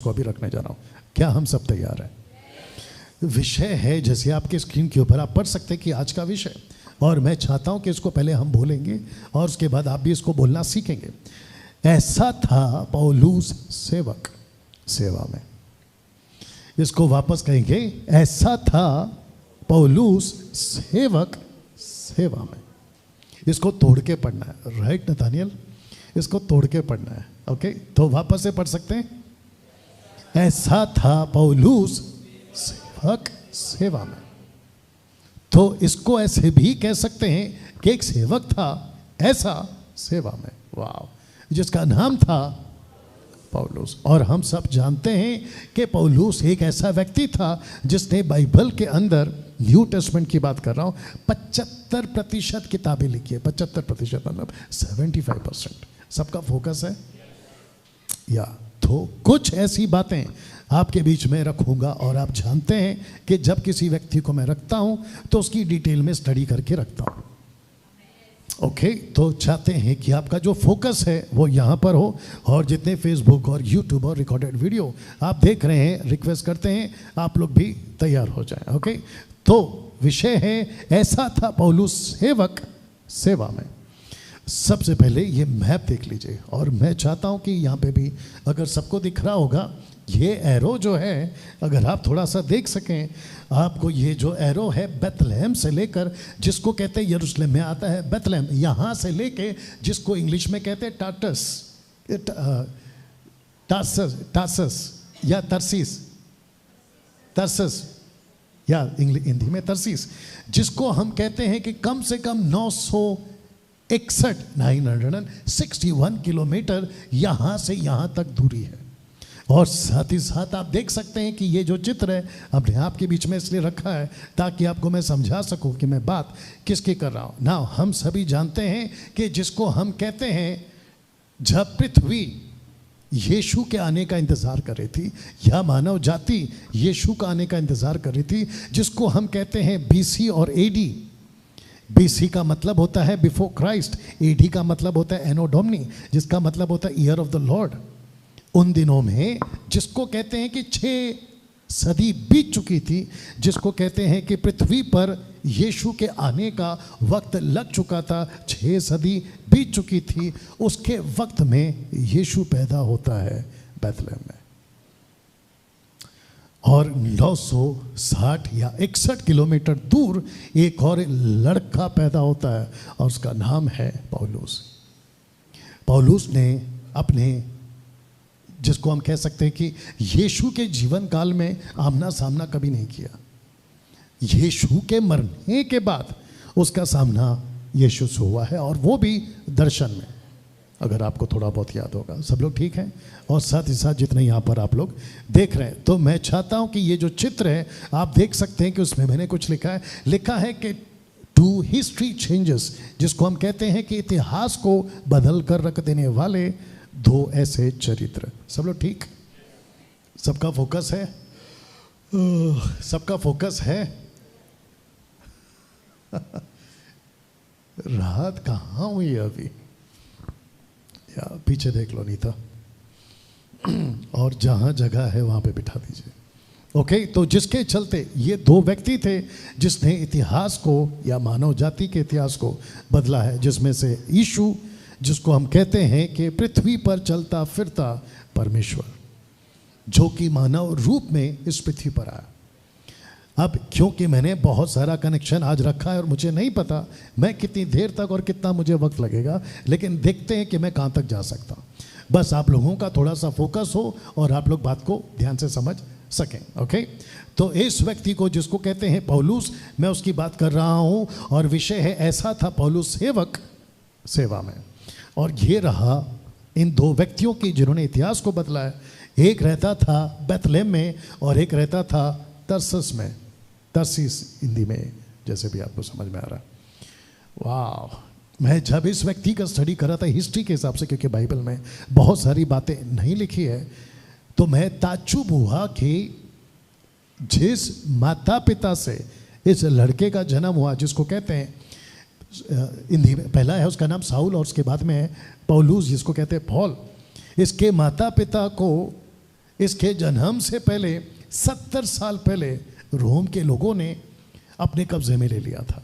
को अभी रखने जा रहा हूँ। क्या हम सब तैयार हैं? विषय है जैसे आपके स्क्रीन के ऊपर आप पढ़ सकते हैं कि आज का विषय, और मैं चाहता हूं कि इसको पहले हम बोलेंगे और उसके बाद आप भी इसको बोलना सीखेंगे। ऐसा था पौलुस सेवक सेवा में। इसको वापस कहेंगे, ऐसा था पौलुस सेवक सेवा में। इसको तोड़ के पढ़ना है, राइट नथानियल? इसको तोड़ के पढ़ना है। ओके, तो वापस से पढ़ सकते हैं। ऐसा था पौलुस सेवक सेवा में। तो इसको ऐसे भी कह सकते हैं कि एक सेवक था ऐसा सेवा में, वाह, जिसका नाम था पौलुस। और हम सब जानते हैं कि पौलुस एक ऐसा व्यक्ति था जिसने बाइबल के अंदर, न्यू टेस्टमेंट की बात कर रहा हूं, 75% किताबें लिखी है। 75% मतलब 75%। सबका फोकस है या? तो कुछ ऐसी बातें आपके बीच में रखूंगा, और आप जानते हैं कि जब किसी व्यक्ति को मैं रखता हूं तो उसकी डिटेल में स्टडी करके रखता हूं। ओके, तो चाहते हैं कि आपका जो फोकस है वो यहाँ पर हो, और जितने फेसबुक और यूट्यूब और रिकॉर्डेड वीडियो आप देख रहे हैं, रिक्वेस्ट करते हैं आप लोग भी तैयार हो जाएं। ओके, तो विषय है, ऐसा था पौलुस सेवक सेवा में। सबसे पहले ये मैप देख लीजिए, और मैं चाहता हूं कि यहाँ पे भी अगर सबको दिख रहा होगा, ये एरो जो है अगर आप थोड़ा सा देख सकें, आपको ये जो एरो है बेथलेहम से लेकर, जिसको कहते हैं यरूशलेम में आता है बेथलेहम, यहाँ से लेके जिसको इंग्लिश में कहते हैं टार्सस या तरसीस या हिंदी में तरसीस, जिसको हम कहते हैं कि कम से कम 961 किलोमीटर यहाँ से यहाँ तक दूरी है। और साथ ही साथ आप देख सकते हैं कि ये जो चित्र है अपने आपके बीच में इसलिए रखा है ताकि आपको मैं समझा सकूं कि मैं बात किसकी कर रहा हूं ना। हम सभी जानते हैं कि जिसको हम कहते हैं, जब पृथ्वी यीशु के आने का इंतज़ार कर रही थी, या मानव जाति यीशु का आने का इंतज़ार कर रही थी, जिसको हम कहते हैं बीसी और एडी। बीसी का मतलब होता है बिफोर क्राइस्ट, एडी का मतलब होता है एनो डोमिनी, जिसका मतलब होता है ईयर ऑफ द लॉर्ड। उन दिनों में जिसको कहते हैं कि 6 सदी बीत चुकी थी, जिसको कहते हैं कि पृथ्वी पर यीशु के आने का वक्त लग चुका था, 6 सदी बीत चुकी थी, उसके वक्त में यीशु पैदा होता है बेथलेहम में। और 960 या 61 किलोमीटर दूर एक और लड़का पैदा होता है, और उसका नाम है पौलुस। पौलुस ने अपने, जिसको हम कह सकते हैं कि यीशु के जीवन काल में आमना सामना कभी नहीं किया। यीशु के मरने के बाद उसका सामना यीशु से हुआ है, और वो भी दर्शन में, अगर आपको थोड़ा बहुत याद होगा। सब लोग ठीक हैं? और साथ ही साथ जितने यहाँ पर आप लोग देख रहे हैं, तो मैं चाहता हूँ कि ये जो चित्र है आप देख सकते हैं कि उसमें मैंने कुछ लिखा है कि टू हिस्ट्री चेंजेस, जिसको हम कहते हैं कि इतिहास को बदल कर रख देने वाले 2 ऐसे चरित्र। सब लोग ठीक? सबका फोकस है? सबका फोकस है? राहत कहाँ हुई अभी? या पीछे देख लो, नहीं था, और जहाँ जगह है वहाँ पे बिठा दीजिए। ओके, तो जिसके चलते ये 2 व्यक्ति थे जिसने इतिहास को या मानव जाति के इतिहास को बदला है, जिसमें से यीशु, जिसको हम कहते हैं कि पृथ्वी पर चलता फिरता परमेश्वर, जो कि मानव रूप में इस पृथ्वी पर आया। अब क्योंकि मैंने बहुत सारा कनेक्शन आज रखा है और मुझे नहीं पता मैं कितनी देर तक और कितना मुझे वक्त लगेगा, लेकिन देखते हैं कि मैं कहाँ तक जा सकता हूँ। बस आप लोगों का थोड़ा सा फोकस हो और आप लोग बात को ध्यान से समझ सकें। ओके, तो इस व्यक्ति को जिसको कहते हैं पौलुस, मैं उसकी बात कर रहा हूँ, और विषय है, ऐसा था पौलुस सेवक सेवा में। और ये रहा इन 2 व्यक्तियों की जिन्होंने इतिहास को बदला है। एक रहता था बेथलेहम में और एक रहता था तरसस में, तरसीस हिंदी में, जैसे भी आपको समझ में आ रहा है। वाह, मैं जब इस व्यक्ति का स्टडी कर रहा था हिस्ट्री के हिसाब से, क्योंकि बाइबल में बहुत सारी बातें नहीं लिखी है, तो मैं ताज्जुब हुआ कि जिस माता पिता से इस लड़के का जन्म हुआ, जिसको कहते हैं हिंदी में पहला है उसका नाम साउल, और उसके बाद में है पौलुस, जिसको कहते हैं पॉल। इसके माता पिता को इसके जन्म से पहले 70 साल पहले रोम के लोगों ने अपने कब्जे में ले लिया था,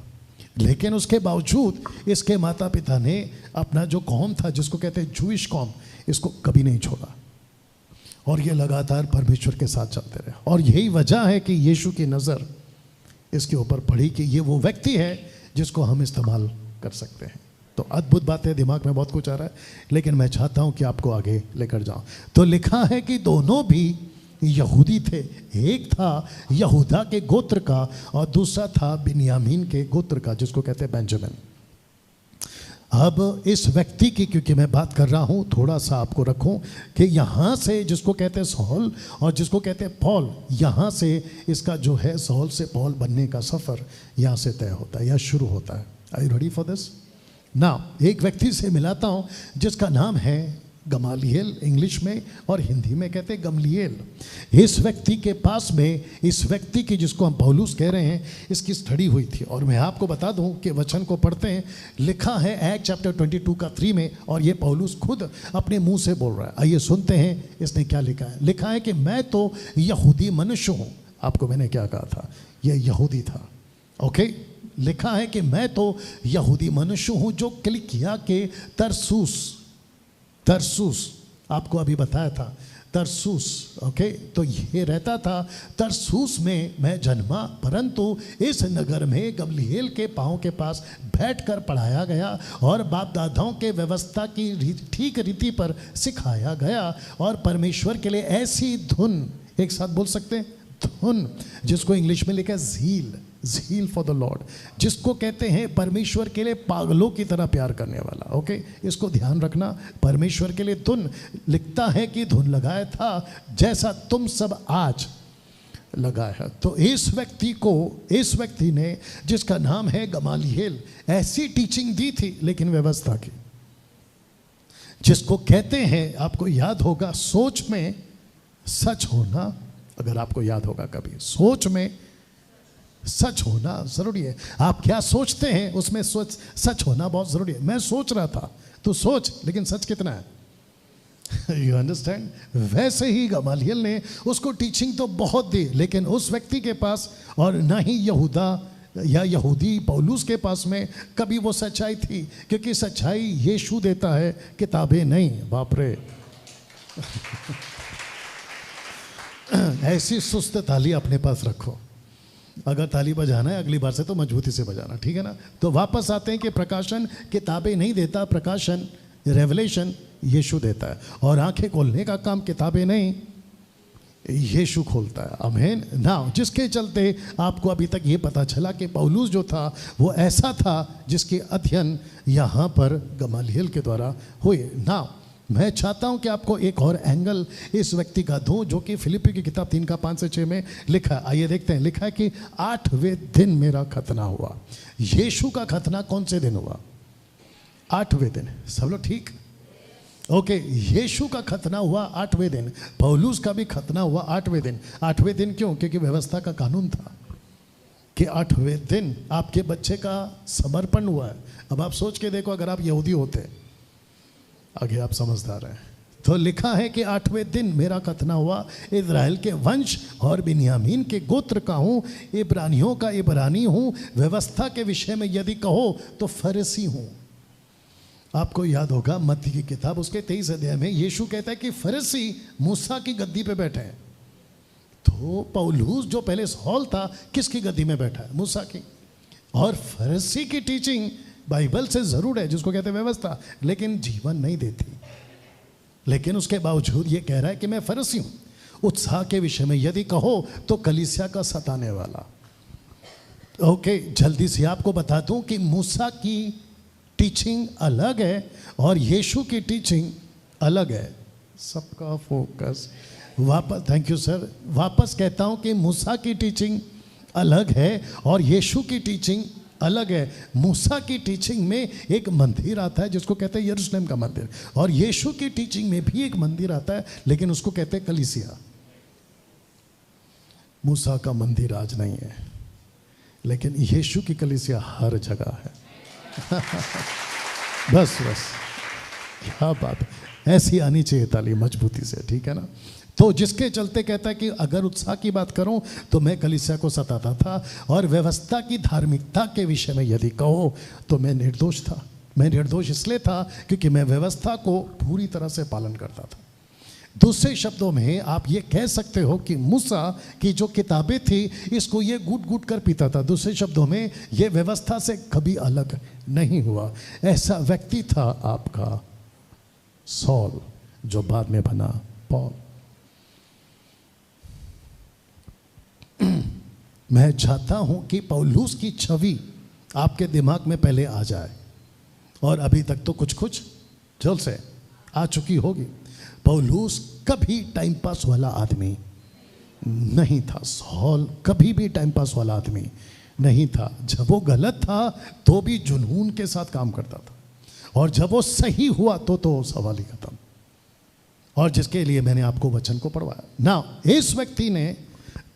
लेकिन उसके बावजूद इसके माता पिता ने अपना जो कौम था, जिसको कहते हैं जूइश कौम, इसको कभी नहीं छोड़ा और ये लगातार परमेश्वर के साथ चलते रहे। और यही वजह है कि यीशु की नज़र इसके ऊपर पड़ी कि ये वो व्यक्ति है जिसको हम इस्तेमाल कर सकते हैं। तो अद्भुत बात है, दिमाग में बहुत कुछ आ रहा है, लेकिन मैं चाहता हूं कि आपको आगे लेकर जाऊं। तो लिखा है कि दोनों भी यहूदी थे, एक था यहूदा के गोत्र का और दूसरा था बिन्यामीन के गोत्र का, जिसको कहते हैं बेंजामिन। अब इस व्यक्ति की क्योंकि मैं बात कर रहा हूं, थोड़ा सा आपको रखूं कि यहाँ से जिसको कहते हैं सौल और जिसको कहते हैं पौल, यहाँ से इसका जो है सौल से पौल बनने का सफ़र यहाँ से तय होता है या शुरू होता है। Are you ready for this? ना एक व्यक्ति से मिलाता हूँ जिसका नाम है गमालिएल, इंग्लिश में, और हिंदी में कहते हैं गमलिएल। इस व्यक्ति के पास में, इस व्यक्ति की जिसको हम पौलुस कह रहे हैं, इसकी स्टडी हुई थी। और मैं आपको बता दूं कि वचन को पढ़ते हैं, लिखा है एक्ट चैप्टर 22 का 3 में, और ये पौलुस खुद अपने मुंह से बोल रहा है। आइए सुनते हैं इसने क्या लिखा है। लिखा है कि मैं तो यहूदी मनुष्य हूँ। आपको मैंने क्या कहा था, ये यहूदी था। ओके, लिखा है कि मैं तो यहूदी मनुष्य हूँ जो किलिकिया के तरसूस आपको अभी बताया था, तरसूस। ओके, तो ये रहता था तरसूस में मैं जन्मा, परंतु इस नगर में गमलीएल के पाँव के पास बैठकर पढ़ाया गया और बाप दादाओं के व्यवस्था की ठीक रीति पर सिखाया गया और परमेश्वर के लिए ऐसी धुन, एक साथ बोल सकते हैं धुन, जिसको इंग्लिश में लिखा है ज़ील फॉर द लॉर्ड, जिसको कहते हैं परमेश्वर के लिए पागलों की तरह प्यार करने वाला। ओके, इसको ध्यान रखना, परमेश्वर के लिए धुन लिखता है कि धुन लगाया था जैसा तुम सब आज लगाया है। तो इस व्यक्ति ने जिसका नाम है गमालिएल, ऐसी टीचिंग दी थी, लेकिन व्यवस्था की, जिसको कहते हैं, आपको याद होगा, सोच में सच होना। अगर आपको याद होगा कभी, सोच में सच होना जरूरी है। आप क्या सोचते हैं उसमें सच होना बहुत जरूरी है। मैं सोच रहा था, तो सोच, लेकिन सच कितना है? You understand? वैसे ही गमालिएल ने उसको टीचिंग तो बहुत दी, लेकिन उस व्यक्ति के पास, और ना ही यहूदा या यहूदी पौलुस के पास में कभी वो सच्चाई थी, क्योंकि सच्चाई यीशु देता है, किताबें नहीं। बाप रे ऐसी सुस्त ताली अपने पास रखो। अगर ताली बजाना है अगली बार से तो मजबूती से बजाना, ठीक है ना? तो वापस आते हैं कि प्रकाशन किताबें नहीं देता, प्रकाशन रेवलेशन यीशु देता है, और आंखें खोलने का काम किताबें नहीं, यीशु खोलता है। आमीन ना, जिसके चलते आपको अभी तक ये पता चला कि पौलुस जो था वो ऐसा था जिसके अध्ययन यहाँ पर गमालिएल के द्वारा हुए ना। मैं चाहता हूं कि आपको एक और एंगल इस व्यक्ति का दूं, जो कि फिलिप्पी की किताब 3 का 5 से 6 में लिखा है। आइए देखते हैं। लिखा है कि 8वें दिन मेरा खतना हुआ। यीशु का खतना कौन से दिन हुआ? 8वें दिन। सब लोग ठीक? ओके, यीशु का खतना हुआ 8वें दिन, पौलुस का भी खतना हुआ 8वें दिन। 8वें दिन क्यों? क्योंकि व्यवस्था का कानून था कि 8वें दिन आपके बच्चे का समर्पण हुआ है। अब आप सोच के देखो, अगर आप यहूदी होते, आगे आप समझदार हैं, तो लिखा है कि 8वें दिन मेरा खतना हुआ। इज़राइल के वंश और बिन्यामीन के गोत्र का हूँ, इब्रानियों का इब्रानी हूँ, व्यवस्था के विषय में यदि कहो तो फरीसी हूँ। आपको याद होगा मत्ती की किताब उसके 23 अध्याय में यीशु कहता है कि फरीसी मूसा की गद्दी पे बैठे हैं। तो पौलुस जो पहले सौल था, किसकी गद्दी में बैठा है? मूसा की। और फरीसी की टीचिंग बाइबल से जरूर है, जिसको कहते हैं व्यवस्था, लेकिन जीवन नहीं देती। लेकिन उसके बावजूद ये कह रहा है कि मैं फरीसी हूं। उत्साह के विषय में यदि कहो तो कलीसिया का सताने वाला। ओके, जल्दी से आपको बता दूं कि मूसा की टीचिंग अलग है और यीशु की टीचिंग अलग है। सबका फोकस वापस, थैंक यू सर, वापस कहता हूं कि मूसा की टीचिंग अलग है और यीशु की टीचिंग अलग है। मूसा की टीचिंग में एक मंदिर आता है जिसको कहते हैं यरूशलेम का मंदिर, और यीशु की टीचिंग में भी एक मंदिर आता है, लेकिन उसको कहते हैं कलीसिया। मूसा का मंदिर आज नहीं है, लेकिन यीशु की कलीसिया हर जगह है। बस क्या बात, ऐसी आनी चाहिए ताली मजबूती से, ठीक है ना? तो जिसके चलते कहता है कि अगर उत्साह की बात करूं तो मैं कलीसिया को सताता था, और व्यवस्था की धार्मिकता के विषय में यदि कहो तो मैं निर्दोष था। मैं निर्दोष इसलिए था क्योंकि मैं व्यवस्था को पूरी तरह से पालन करता था। दूसरे शब्दों में आप ये कह सकते हो कि मूसा की जो किताबें थी इसको ये घुट घुट कर पीता था। दूसरे शब्दों में ये व्यवस्था से कभी अलग नहीं हुआ। ऐसा व्यक्ति था आपका सॉल, जो बाद में बना पॉल। मैं चाहता हूं कि पौलुस की छवि आपके दिमाग में पहले आ जाए, और अभी तक तो कुछ कुछ जल से आ चुकी होगी। पौलुस कभी टाइम पास वाला आदमी नहीं था। सॉल कभी भी टाइम पास वाला आदमी नहीं था। जब वो गलत था तो भी जुनून के साथ काम करता था, और जब वो सही हुआ तो सवाल ही खत्म। और जिसके लिए मैंने आपको वचन को पढ़वाया ना, इस व्यक्ति ने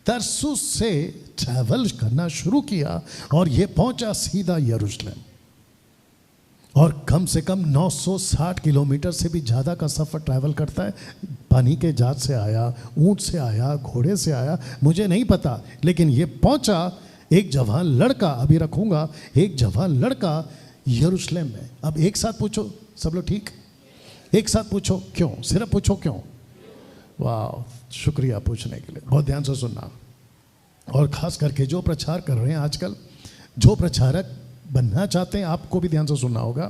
तरसुस से ट्रैवल करना शुरू किया और ये पहुंचा सीधा यरूशलेम, और कम से कम 960 किलोमीटर से भी ज़्यादा का सफ़र ट्रैवल करता है। पानी के जहाज से आया, ऊंट से आया, घोड़े से आया, मुझे नहीं पता, लेकिन ये पहुंचा। एक जवान लड़का, अभी रखूंगा, एक जवान लड़का यरूशलेम में। अब एक साथ पूछो सब लोग, ठीक? एक साथ पूछो क्यों, सिर्फ पूछो क्यों। वाह, शुक्रिया पूछने के लिए, बहुत ध्यान से सुनना। और ख़ास करके जो प्रचार कर रहे हैं आजकल, जो प्रचारक बनना चाहते हैं, आपको भी ध्यान से सुनना होगा,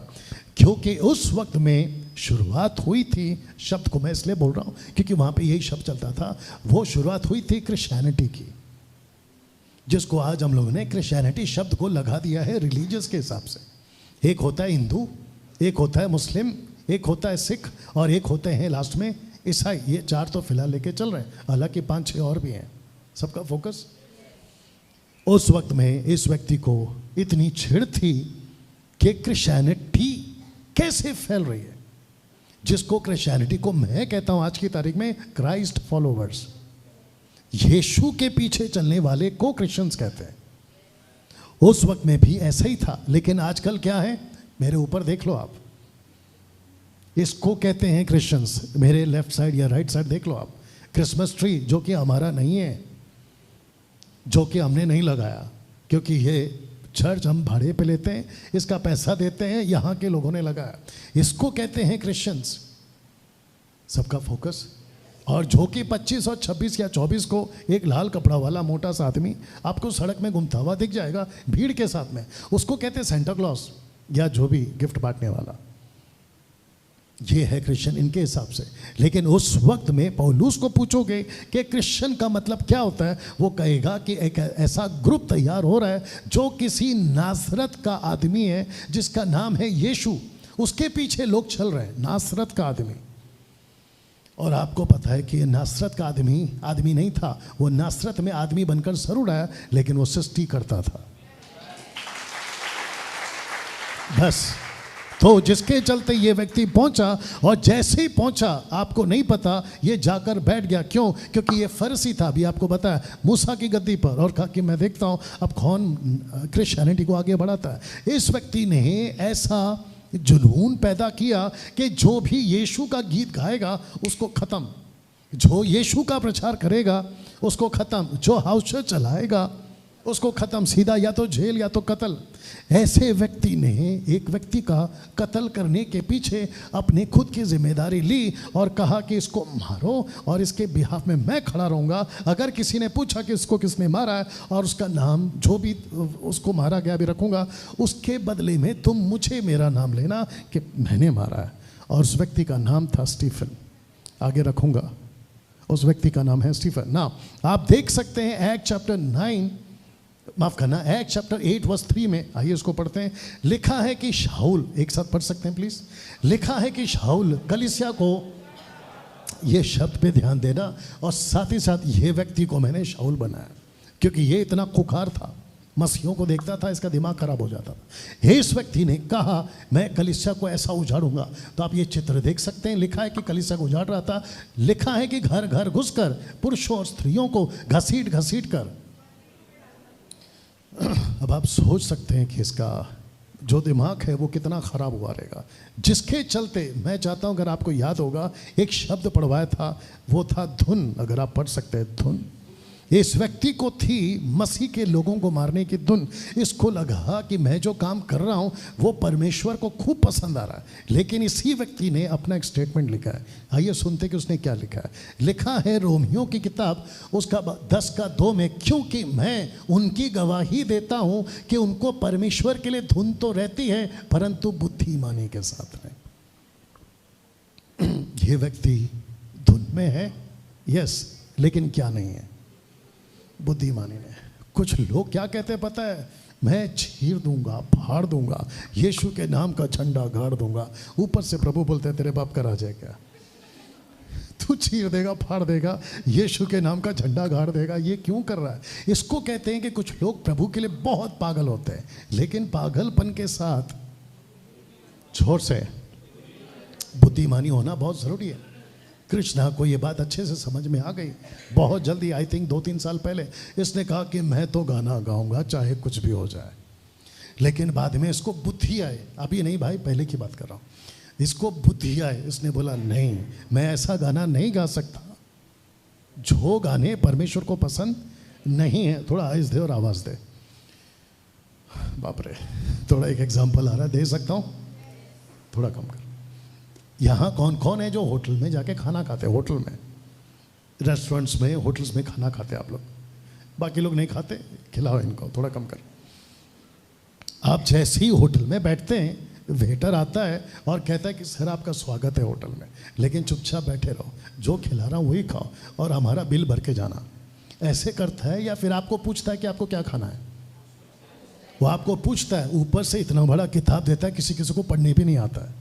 क्योंकि उस वक्त में शुरुआत हुई थी। शब्द को मैं इसलिए बोल रहा हूँ क्योंकि वहाँ पे यही शब्द चलता था। वो शुरुआत हुई थी क्रिश्चियनिटी की, जिसको आज हम लोगों ने क्रिश्चियनिटी शब्द को लगा दिया है रिलीजियस के हिसाब से। एक होता है हिंदू, एक होता है मुस्लिम, एक होता है सिख, और एक होते हैं लास्ट में ईसाई। ये चार तो फिलहाल लेके चल रहे हैं, हालांकि 5-6 और भी हैं। सबका फोकस उस वक्त में इस व्यक्ति को इतनी छिड़ थी कि क्रिश्चियनिटी कैसे फैल रही है, जिसको क्रिश्चियनिटी को मैं कहता हूं आज की तारीख में क्राइस्ट फॉलोवर्स, यीशु के पीछे चलने वाले को क्रिश्चियंस कहते हैं। उस वक्त में भी ऐसा ही था, लेकिन आजकल क्या है, मेरे ऊपर देख लो आप, इसको कहते हैं क्रिश्चियंस। मेरे लेफ्ट साइड या राइट साइड देख लो आप, क्रिसमस ट्री, जो कि हमारा नहीं है, जो कि हमने नहीं लगाया, क्योंकि ये चर्च हम भाड़े पे लेते हैं, इसका पैसा देते हैं, यहाँ के लोगों ने लगाया। इसको कहते हैं क्रिश्चियंस। सबका फोकस। और जो कि 25 और 26 या 24 को एक लाल कपड़ा वाला मोटा सा आदमी आपको सड़क में घूमता हुआ दिख जाएगा भीड़ के साथ में, उसको कहते हैं सेंटा क्लॉस, या जो भी गिफ्ट बांटने वाला। ये है क्रिश्चियन इनके हिसाब से। लेकिन उस वक्त में पौलुस को पूछोगे कि क्रिश्चियन का मतलब क्या होता है, वो कहेगा कि एक ऐसा ग्रुप तैयार हो रहा है जो किसी नासरत का आदमी है, जिसका नाम है यीशु, उसके पीछे लोग चल रहे हैं। नासरत का आदमी। और आपको पता है कि ये नासरत का आदमी नहीं था, वो नासरत में आदमी बनकर जरूर आया, लेकिन वो सृष्टि करता था। बस तो जिसके चलते ये व्यक्ति पहुंचा, और जैसे ही पहुंचा आपको नहीं पता ये जाकर बैठ गया। क्यों? क्योंकि ये फरसी था, अभी आपको बताया, मूसा की गद्दी पर, और कहा कि मैं देखता हूं अब कौन क्रिश्चियनिटी को आगे बढ़ाता है। इस व्यक्ति ने ऐसा जुनून पैदा किया कि जो भी यीशु का गीत गाएगा उसको ख़त्म, जो यीशु का प्रचार करेगा उसको ख़त्म, जो हाउस चर्च चलाएगा उसको ख़त्म, सीधा या तो जेल या तो कत्ल। ऐसे व्यक्ति ने एक व्यक्ति का कत्ल करने के पीछे अपने खुद की जिम्मेदारी ली और कहा कि इसको मारो और इसके बिहाफ में मैं खड़ा रहूँगा। अगर किसी ने पूछा कि इसको किसने मारा है और उसका नाम जो भी उसको मारा गया भी रखूँगा, उसके बदले में तुम मुझे मेरा नाम लेना कि मैंने मारा है। और उस व्यक्ति का नाम था स्टीफन। आगे रखूँगा, उस व्यक्ति का नाम है स्टीफन। ना आप देख सकते हैं एक्ट चैप्टर 9, माफ करना, एक्ट चैप्टर 8 वर्स 3 में, आइए इसको पढ़ते हैं। लिखा है कि शाऊल, एक साथ पढ़ सकते हैं प्लीज। लिखा है कि शाऊल कलीसिया को, ये शब्द पे ध्यान देना, और साथ ही साथ ये व्यक्ति को मैंने शाऊल बनाया क्योंकि ये इतना खुखार था, मसीहों को देखता था इसका दिमाग खराब हो जाता था। इस व्यक्ति ने कहा मैं कलीसिया को ऐसा उजाड़ूंगा। तो आप ये चित्र देख सकते हैं, लिखा है कि कलीसिया को उजाड़ रहा था। लिखा है कि घर घर घुसकर पुरुषों और स्त्रियों को घसीट घसीट कर। अब आप सोच सकते हैं कि इसका जो दिमाग है वो कितना ख़राब हुआ रहेगा। जिसके चलते मैं चाहता हूँ, अगर आपको याद होगा एक शब्द पढ़वाया था, वो था धुन। अगर आप पढ़ सकते हैं धुन। इस व्यक्ति को थी मसीह के लोगों को मारने की धुन। इसको लगा कि मैं जो काम कर रहा हूँ वो परमेश्वर को खूब पसंद आ रहा है। लेकिन इसी व्यक्ति ने अपना एक स्टेटमेंट लिखा है। आइए सुनते कि उसने क्या लिखा है। लिखा है रोमियो की किताब उसका 10:2 में, क्योंकि मैं उनकी गवाही देता हूँ कि उनको परमेश्वर के लिए धुन तो रहती है परंतु बुद्धिमानी के साथ नहीं। ये व्यक्ति धुन में है, यस, लेकिन क्या नहीं है? बुद्धिमानी ने। कुछ लोग क्या कहते हैं पता है? मैं चीर दूंगा, फाड़ दूंगा, यीशु के नाम का झंडा गाड़ दूंगा। ऊपर से प्रभु बोलते हैं तेरे बाप का राज है क्या? तू चीर देगा, फाड़ देगा, यीशु के नाम का झंडा गाड़ देगा। ये क्यों कर रहा है? इसको कहते हैं कि कुछ लोग प्रभु के लिए बहुत पागल होते हैं, लेकिन पागलपन के साथ जोर से बुद्धिमानी होना बहुत ज़रूरी है। कृष्णा को ये बात अच्छे से समझ में आ गई बहुत जल्दी। आई थिंक 2-3 साल पहले इसने कहा कि मैं तो गाना गाऊंगा चाहे कुछ भी हो जाए। लेकिन बाद में इसको बुद्धि आए, अभी नहीं भाई, पहले की बात कर रहा हूँ। इसको बुद्धि आए, इसने बोला नहीं, मैं ऐसा गाना नहीं गा सकता जो गाने परमेश्वर को पसंद नहीं है। थोड़ा आइज दे और आवाज़ दे। बाप रे, थोड़ा एक एग्जाम्पल आ रहा है, दे सकता हूँ? थोड़ा कम कर। यहाँ कौन कौन है जो होटल में जाके खाना खाते हैं? होटल में, रेस्टोरेंट्स में, होटल्स में खाना खाते हैं आप लोग? बाकी लोग नहीं खाते? खिलाओ इनको, थोड़ा कम कर। आप जैसे ही होटल में बैठते हैं, वेटर आता है और कहता है कि सर आपका स्वागत है होटल में, लेकिन चुपचाप बैठे रहो, जो खिला रहा हूँ वही खाओ और हमारा बिल भर के जाना। ऐसे करता है? या फिर आपको पूछता है कि आपको क्या खाना है? वो आपको पूछता है, ऊपर से इतना बड़ा किताब देता है, किसी किसी को पढ़ने भी नहीं आता है,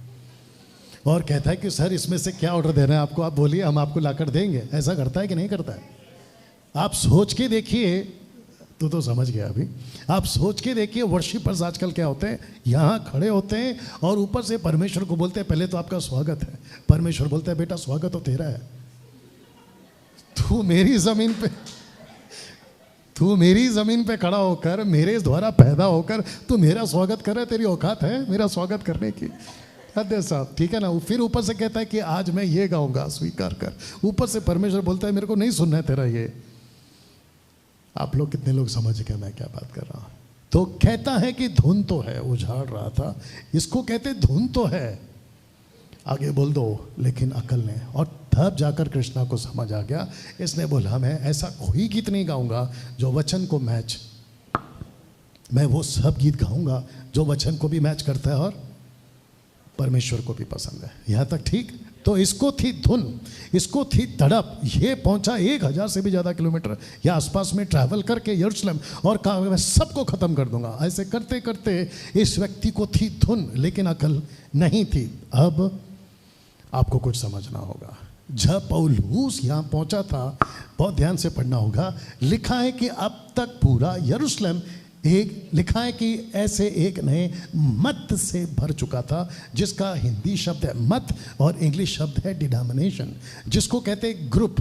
और कहता है कि सर इसमें से क्या ऑर्डर देना है आपको, आप बोलिए, हम आपको लाकर देंगे। ऐसा करता है कि नहीं करता है? आप सोच के देखिए, तो समझ गया अभी। आप सोच के देखिए वर्शिपर्स आजकल क्या होते हैं, यहाँ खड़े होते हैं और ऊपर से परमेश्वर को बोलते हैं पहले तो आपका स्वागत है। परमेश्वर बोलता है बेटा स्वागत तो तेरा है, तू मेरी ज़मीन पे खड़ा होकर, मेरे द्वारा पैदा होकर तू मेरा स्वागत कर रहा है। तेरी औकात है मेरा स्वागत करने की? साहब ठीक है ना। फिर ऊपर से कहता है कि आज मैं ये गाऊंगा, स्वीकार कर। ऊपर से परमेश्वर बोलता है मेरे को नहीं सुनना है तेरा ये। आप लोग कितने लोग समझ गए मैं क्या बात कर रहा हूं? तो कहता है कि धुन तो है, उजाड़ रहा था, इसको कहते धुन तो है, आगे बोल दो, लेकिन अकल ने। और तब जाकर कृष्णा को समझ आ गया। इसने बोला मैं ऐसा कोई गीत नहीं गाऊंगा जो वचन को मैच, मैं वो सब गीत गाऊंगा जो वचन को भी मैच करता है और परमेश्वर को भी पसंद है। यहाँ तक ठीक? तो इसको थी धुन, इसको थी तड़प। ये पहुंचा 1000 से भी ज़्यादा किलोमीटर या आसपास में ट्रैवल करके यरूशलेम, और कहा मैं सबको ख़त्म कर दूंगा। ऐसे करते करते इस व्यक्ति को थी धुन, लेकिन अकल नहीं थी। अब आपको कुछ समझना होगा। जब पौलुस यहाँ पहुंचा था, बहुत ध्यान से पढ़ना होगा, लिखा है कि अब तक पूरा यरूशलेम लिखा है कि ऐसे एक नए मत से भर चुका था, जिसका हिंदी शब्द है मत और इंग्लिश शब्द है डिनोमिनेशन, जिसको कहते हैं ग्रुप।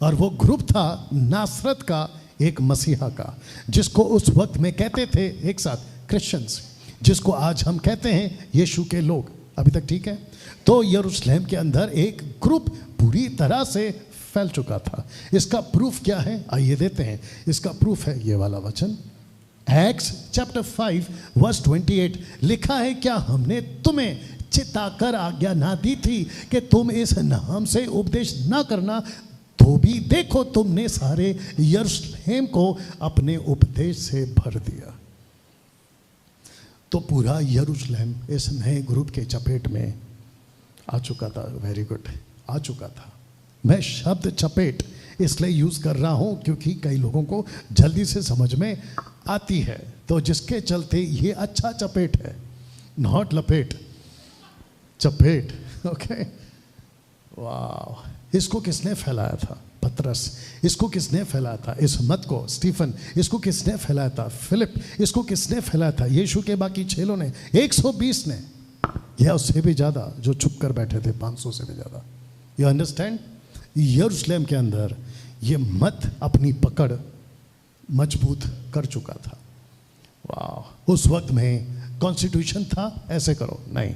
और वो ग्रुप था नासरत का एक मसीहा का, जिसको उस वक्त में कहते थे एक साथ क्रिश्चियंस, जिसको आज हम कहते हैं यीशु के लोग। अभी तक ठीक है? तो यरूशलेम के अंदर एक ग्रुप पूरी तरह से फैल चुका था। इसका प्रूफ क्या है? आइए देते हैं। इसका प्रूफ है ये वाला वचन, Acts chapter 5 verse 28। लिखा है क्या हमने तुम्हें चिताकर आज्ञा ना दी थी कि तुम इस नाम से उपदेश ना करना, तो भी देखो तुमने सारे यरूशलेम को अपने उपदेश से भर दिया। तो पूरा यरूशलेम इस नए ग्रुप के चपेट में आ चुका था। वेरी गुड, आ चुका था। मैं शब्द चपेट इसलिए यूज कर रहा हूं क्योंकि कई लोगों को जल्दी से समझ में आती है, तो जिसके चलते ये अच्छा चपेट है, नॉट लपेट, चपेट। ओके, वाह। इसको किसने फैलाया था? पतरस। इसको किसने फैलाया था? इस मत को स्टीफन। इसको किसने फैलाया था? फिलिप। इसको किसने फैलाया था? यीशु के बाकी चेलों ने, 120 ने, या उससे भी ज़्यादा जो छुप कर बैठे थे, 500 से भी ज़्यादा। You understand? यरूशलेम के अंदर ये मत अपनी पकड़ मजबूत कर चुका था। वाह। उस वक्त में कॉन्स्टिट्यूशन था ऐसे करो, नहीं।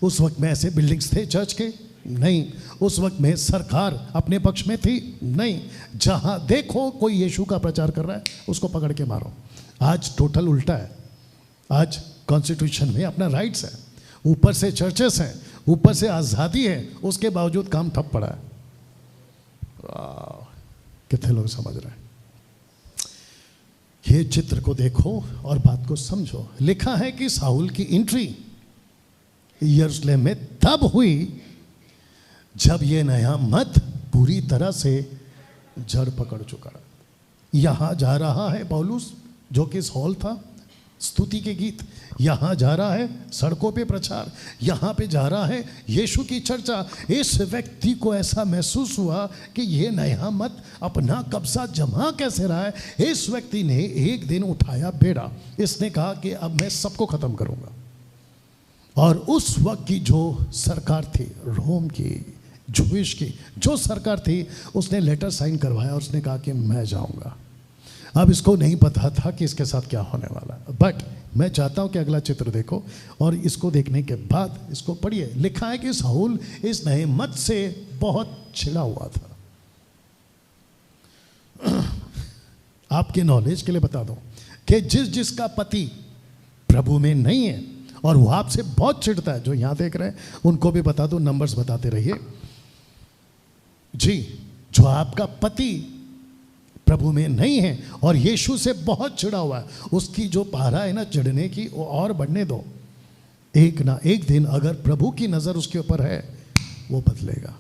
उस वक्त में ऐसे बिल्डिंग्स थे चर्च के, नहीं। उस वक्त में सरकार अपने पक्ष में थी, नहीं। जहां देखो कोई यीशु का प्रचार कर रहा है उसको पकड़ के मारो। आज टोटल उल्टा है। आज कॉन्स्टिट्यूशन में अपना राइट्स है, ऊपर से चर्चेस हैं, ऊपर से आज़ादी है, उसके बावजूद काम ठप पड़ा है। कितने लोग समझ रहे हैं? ये चित्र को देखो और बात को समझो। लिखा है कि साउल की एंट्री यरूशलेम में तब हुई जब ये नया मत पूरी तरह से जड़ पकड़ चुका। यहां जा रहा है पौलुस, जो कि हॉल था, स्तुति के गीत, यहाँ जा रहा है सड़कों पे प्रचार, यहाँ पे जा रहा है यीशु की चर्चा। इस व्यक्ति को ऐसा महसूस हुआ कि ये नया मत अपना कब्जा जमा कैसे रहा है। इस व्यक्ति ने एक दिन उठाया बेड़ा, इसने कहा कि अब मैं सबको ख़त्म करूँगा। और उस वक्त की जो सरकार थी, रोम की, जूइश की जो सरकार थी, उसने लेटर साइन करवाया और उसने कहा कि मैं जाऊँगा। अब इसको नहीं पता था कि इसके साथ क्या होने वाला, बट मैं चाहता हूं कि अगला चित्र देखो और इसको देखने के बाद इसको पढ़िए। लिखा है कि साउल इस नए मत से बहुत छिड़ा हुआ था। आपके नॉलेज के लिए बता दूं कि जिसका पति प्रभु में नहीं है और वो आपसे बहुत चिढ़ता है, जो यहां देख रहे हैं उनको भी बता दो, नंबर्स बताते रहिए जी। जो आपका पति प्रभु में नहीं है और यीशु से बहुत चिढ़ा हुआ है, उसकी जो पारा है ना चिढ़ने की, वो और बढ़ने दो। एक ना एक दिन अगर प्रभु की नज़र उसके ऊपर है, वो बदलेगा।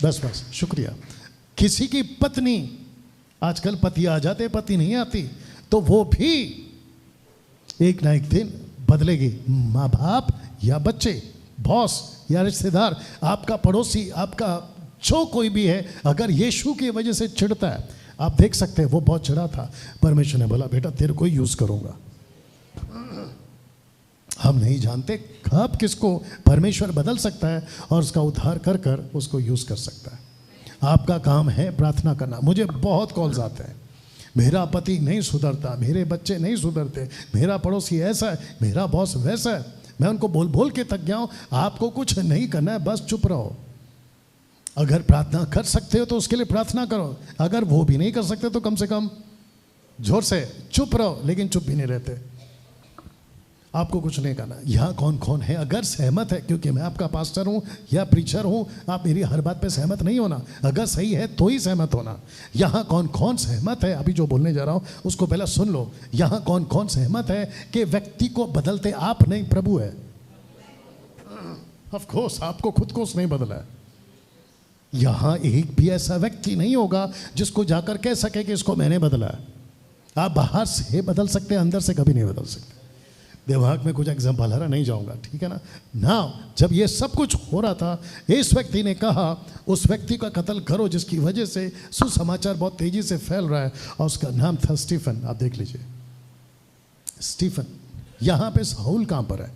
बस शुक्रिया। किसी की पत्नी, आजकल पति आ जाते पति नहीं आती, तो वो भी एक ना एक दिन बदलेगी। माँ बाप या बच्चे, बॉस या रिश्तेदार, आपका पड़ोसी, आपका जो कोई भी है, अगर यीशु की वजह से चिढ़ता है, आप देख सकते हैं वो बहुत चिढ़ा था। परमेश्वर ने बोला बेटा तेरे को यूज करूंगा। हम नहीं जानते कब किसको परमेश्वर बदल सकता है और उसका उद्धार कर कर उसको यूज कर सकता है। आपका काम है प्रार्थना करना। मुझे बहुत कॉल्स आते हैं, मेरा पति नहीं सुधरता, मेरे बच्चे नहीं सुधरते, मेरा पड़ोसी ऐसा है, मेरा बॉस वैसा है। मैं उनको बोल बोल के थक गया हूं। आपको कुछ नहीं करना है, बस चुप रहो। अगर प्रार्थना कर सकते हो तो उसके लिए प्रार्थना करो, अगर वो भी नहीं कर सकते तो कम से कम जोर से चुप रहो, लेकिन चुप भी नहीं रहते। आपको कुछ नहीं करना। यहाँ कौन कौन है अगर सहमत है, क्योंकि मैं आपका पास्टर हूँ या प्रीचर हूँ, आप मेरी हर बात पे सहमत नहीं होना, अगर सही है तो ही सहमत होना। यहाँ कौन कौन सहमत है, अभी जो बोलने जा रहा हूँ उसको पहले सुन लो। यहाँ कौन कौन सहमत है कि व्यक्ति को बदलते आप नहीं, प्रभु है। ऑफ कोर्स आपको खुद को उसने बदला है। यहां एक भी ऐसा व्यक्ति नहीं होगा जिसको जाकर कह सके कि इसको मैंने बदला है। आप बाहर से बदल सकते हैं, अंदर से कभी नहीं बदल सकते। दिमाग में कुछ एग्जाम्पल आ रहा, नहीं जाऊंगा, ठीक है ना। जब ये सब कुछ हो रहा था, इस व्यक्ति ने कहा उस व्यक्ति का कत्ल करो जिसकी वजह से सुसमाचार बहुत तेजी से फैल रहा है, और उसका नाम था स्टीफन। आप देख लीजिए स्टीफन। यहाँ पे साउल कहाँ पर है,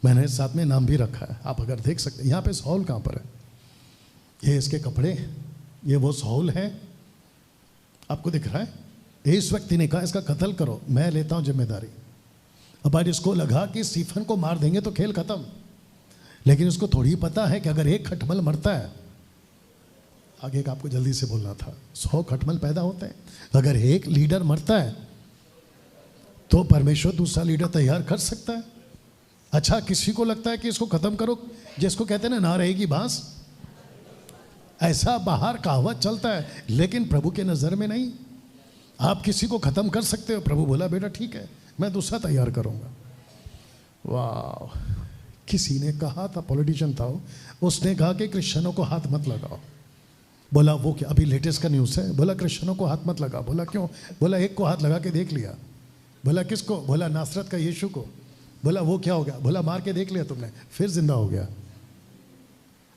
मैंने साथ में नाम भी रखा है, आप अगर देख सकते हैं। यहाँ पे साउल कहाँ पर है, ये इसके कपड़े, ये वो साउल है, आपको दिख रहा है। इस व्यक्ति ने कहा इसका कत्ल करो, मैं लेता हूं जिम्मेदारी। अब आज इसको लगा कि स्टीफन को मार देंगे तो खेल खत्म, लेकिन उसको थोड़ी पता है कि अगर एक खटमल मरता है, आगे का आपको जल्दी से बोलना था, 100 खटमल पैदा होते हैं। अगर एक लीडर मरता है तो परमेश्वर दूसरा लीडर तैयार कर सकता है। अच्छा, किसी को लगता है कि इसको खत्म करो, जिसको कहते हैं ना रहेगी बांस, ऐसा बाहर कहावत चलता है, लेकिन प्रभु के नज़र में नहीं। आप किसी को ख़त्म कर सकते हो। प्रभु बोला बेटा ठीक है, मैं दूसरा तैयार करूँगा। वाह। किसी ने कहा था, पॉलिटिशियन था वो, उसने कहा कि क्रिश्चियनों को हाथ मत लगाओ। बोला वो क्या, अभी लेटेस्ट का न्यूज़ है। बोला क्रिश्चियनों को हाथ मत लगा। बोला क्यों? बोला एक को हाथ लगा के देख लिया। बोला किसको? बोला नासरत का यीशु को। बोला वो क्या हो गया? बोला मार के देख लिया तुमने, फिर जिंदा हो गया।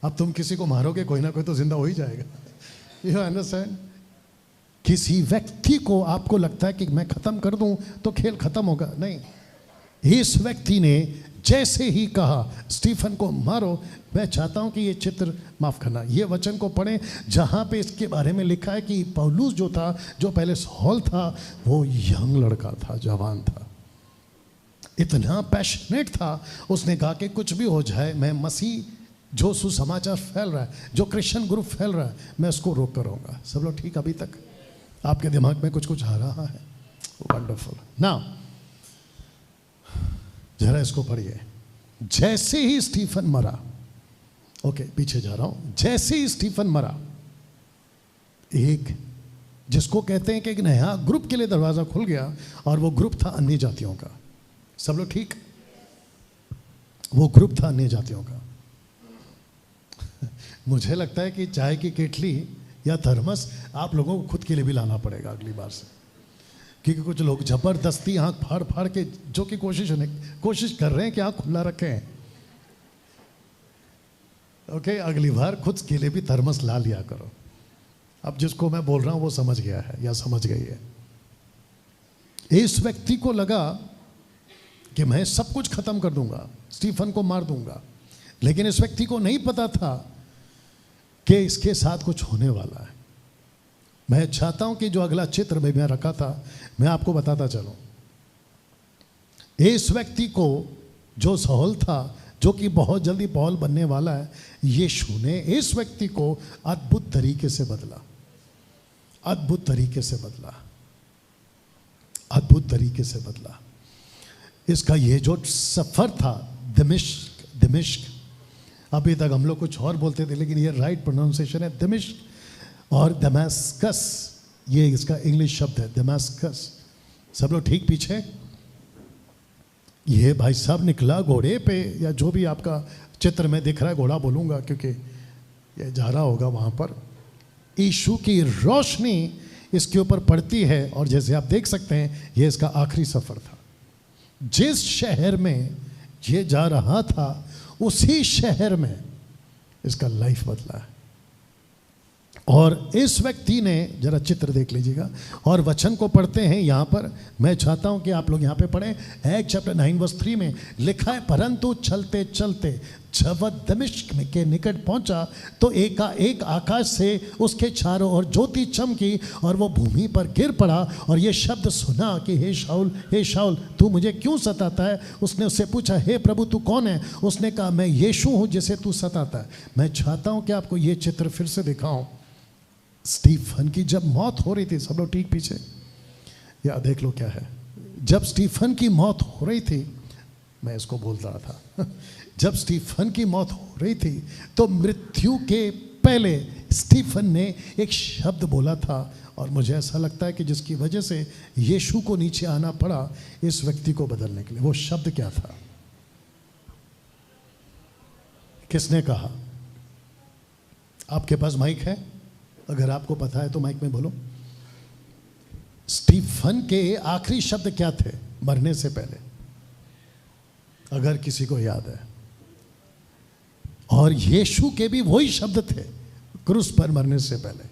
अब तुम किसी को मारोगे, कोई ना कोई तो जिंदा हो ही जाएगा। You understand? किसी व्यक्ति को आपको लगता है कि मैं खत्म कर दूं तो खेल खत्म होगा, नहीं। इस व्यक्ति ने जैसे ही कहा स्टीफन को मारो, मैं चाहता हूं कि ये चित्र, माफ करना, ये वचन को पढ़ें जहां पे इसके बारे में लिखा है कि पौलुस जो था, जो पहले साउल था, वो यंग लड़का था, जवान था। इतना पैशनेट था, उसने कहा कि कुछ भी हो जाए, मैं मसीह जो सुसमाचार फैल रहा है, जो क्रिश्चियन ग्रुप फैल रहा है, मैं उसको रोक कर रहूँगा। सब लोग ठीक? अभी तक आपके दिमाग में कुछ कुछ आ रहा है? वंडरफुल। नाउ जरा इसको पढ़िए। जैसे ही स्टीफन मरा, ओके पीछे जा रहा हूं, जैसे ही स्टीफन मरा, एक जिसको कहते हैं कि एक नया ग्रुप के लिए दरवाजा खुल गया, और वो ग्रुप था अन्य जातियों का। सब लोग ठीक? वो ग्रुप था अन्य जातियों का। मुझे लगता है कि चाय की केटली या थर्मस आप लोगों को खुद के लिए भी लाना पड़ेगा अगली बार से, क्योंकि कुछ लोग जबरदस्ती आंख फाड़ फाड़ के जो कि कोशिश कर रहे हैं कि आंख खुला रखें। ओके, अगली बार खुद के लिए भी थर्मस ला लिया करो। अब जिसको मैं बोल रहा हूं वो समझ गया है या समझ गई है। इस व्यक्ति को लगा कि मैं सब कुछ खत्म कर दूंगा, स्टीफन को मार दूंगा, लेकिन इस व्यक्ति को नहीं पता था कि इसके साथ कुछ होने वाला है। मैं चाहता हूं कि जो अगला चित्र में मैं रखा था, मैं आपको बताता चलूं। इस व्यक्ति को जो साउल था, जो कि बहुत जल्दी पौल बनने वाला है, यीशु ने इस व्यक्ति को अद्भुत तरीके से बदला, अद्भुत तरीके से बदला, अद्भुत तरीके से बदला। इसका ये जो सफर था दमिश्क, अभी तक हम लोग कुछ और बोलते थे, लेकिन ये राइट प्रोनाउंसिएशन है दमिश्क और दमास्कस, ये इसका इंग्लिश शब्द है दमास्कस। सब लोग ठीक? पीछे ये भाई साहब निकला घोड़े पे, या जो भी आपका चित्र में दिख रहा है, घोड़ा बोलूंगा क्योंकि ये जा रहा होगा वहां पर। यीशु की रोशनी इसके ऊपर पड़ती है, और जैसे आप देख सकते हैं ये इसका आखिरी सफर था। जिस शहर में ये जा रहा था उसी शहर में इसका लाइफ बदला है। और इस व्यक्ति ने, जरा चित्र देख लीजिएगा और वचन को पढ़ते हैं यहाँ पर। मैं चाहता हूँ कि आप लोग यहाँ पे पढ़ें। एक्ट चैप्टर 9 वर्स 3 में लिखा है, परंतु चलते चलते जब वह दमिश्क के निकट पहुंचा तो एकाएक आकाश से उसके चारों ओर ज्योति चमकी और वो भूमि पर गिर पड़ा और ये शब्द सुना कि हे शाऊल तू मुझे क्यों सताता है। उसने उससे पूछा, हे प्रभु तू कौन है? उसने कहा, मैं यीशु हूँ जिसे तू सताता है। मैं चाहता हूँ कि आपको ये चित्र फिर से दिखाऊं। स्टीफन की जब मौत हो रही थी, सब लोग ठीक? पीछे या देख लो क्या है। जब स्टीफन की मौत हो रही थी, मैं इसको बोल रहा था जब स्टीफन की मौत हो रही थी तो मृत्यु के पहले स्टीफन ने एक शब्द बोला था, और मुझे ऐसा लगता है कि जिसकी वजह से यीशु को नीचे आना पड़ा इस व्यक्ति को बदलने के लिए। वो शब्द क्या था? किसने कहा? आपके पास माइक है? अगर आपको पता है तो माइक में बोलो। स्टीफन के आखिरी शब्द क्या थे मरने से पहले, अगर किसी को याद है? और यीशु के भी वही शब्द थे क्रूस पर मरने से पहले।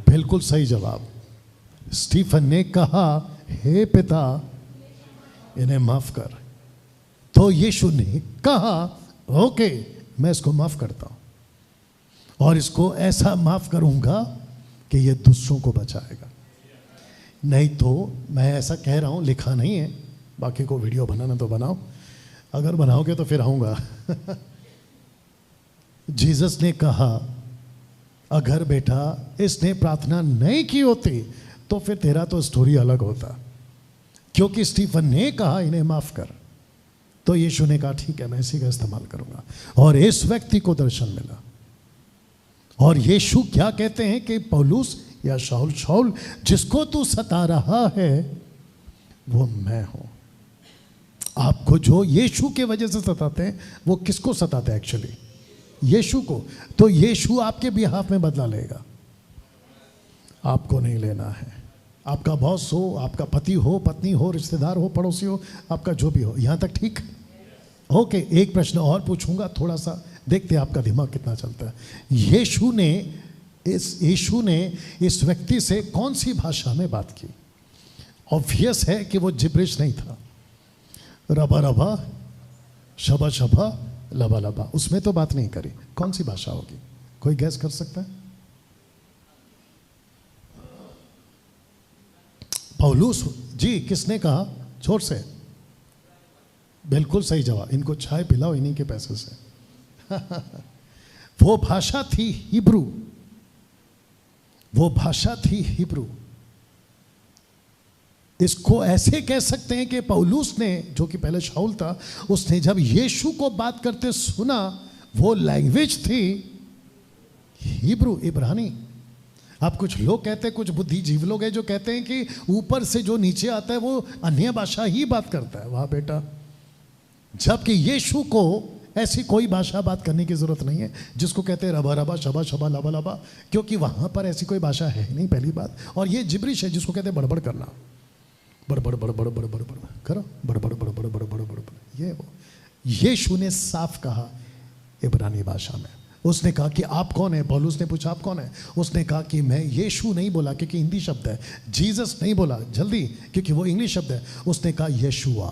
बिल्कुल सही जवाब। स्टीफन ने कहा, हे पिता इन्हें माफ कर। तो यीशु ने कहा, ओके मैं इसको माफ करता हूं, और इसको ऐसा माफ करूंगा कि ये दूसरों को बचाएगा। नहीं तो मैं ऐसा कह रहा हूं, लिखा नहीं है, बाकी को वीडियो बनाना तो बनाओ, अगर बनाओगे तो फिर आऊंगा जीसस ने कहा, अगर बेटा इसने प्रार्थना नहीं की होती तो फिर तेरा तो स्टोरी अलग होता, क्योंकि स्टीफन ने कहा इन्हें माफ कर। तो यीशु ने कहा, ठीक है मैं इसी का इस्तेमाल करूंगा, और इस व्यक्ति को दर्शन मिला। और यीशु क्या कहते हैं कि पौलुस या शाऊल जिसको तू सता रहा है वो मैं हूं। आपको जो यीशु के वजह से सताते हैं वो किसको सताते हैं? एक्चुअली यीशु को। तो यीशु आपके बिहाफ में बदला लेगा, आपको नहीं लेना है। आपका बॉस हो, आपका पति हो, पत्नी हो, रिश्तेदार हो, पड़ोसी हो, आपका जो भी हो। यहां तक ठीक? ओके, एक प्रश्न और पूछूंगा, थोड़ा सा देखते हैं आपका दिमाग कितना चलता है। यीशु ने इस व्यक्ति से कौन सी भाषा में बात की? ऑब्वियस है कि वो जिब्रिश नहीं था। रबा रबा, शबा शबा, लबा लबा, उसमें तो बात नहीं करी। कौन सी भाषा होगी? कोई गैस कर सकता है? पौलुस जी, किसने कहा? जोर से। बिल्कुल सही जवाब, इनको चाय पिलाओ इन्हीं के पैसे से। वो भाषा थी हिब्रू, वो भाषा थी हिब्रू। इसको ऐसे कह सकते हैं कि पौलुस ने, जो कि पहले शाऊल था, उसने जब यीशु को बात करते सुना, वो लैंग्वेज थी हिब्रू, इब्रानी। अब कुछ लोग कहते हैं, कुछ बुद्धिजीवी लोग हैं जो कहते हैं कि ऊपर से जो नीचे आता है वो अन्य भाषा ही बात करता है। वाह बेटा, जबकि यीशु को ऐसी कोई भाषा बात करने की जरूरत नहीं है जिसको कहते हैं रबा रबा शबा शबा लबा लबा, क्योंकि वहां पर ऐसी कोई भाषा है नहीं, पहली बात। और ये जिब्रिश है जिसको कहते हैं बड़बड़ करना, बड़बड़ बड़बड़ बड़बड़ बड़बड़ करो, बड़बड़ बड़बड़ बड़बड़ बड़बड़। ये वो यीशु ने साफ कहा इब्रानी भाषा में। उसने कहा कि आप कौन है? पौलुस ने पूछा आप कौन है? उसने कहा कि मैं यीशु नहीं बोला क्योंकि हिंदी शब्द है, जीसस नहीं बोला जल्दी क्योंकि वो इंग्लिश शब्द है, उसने कहा यीशुआ।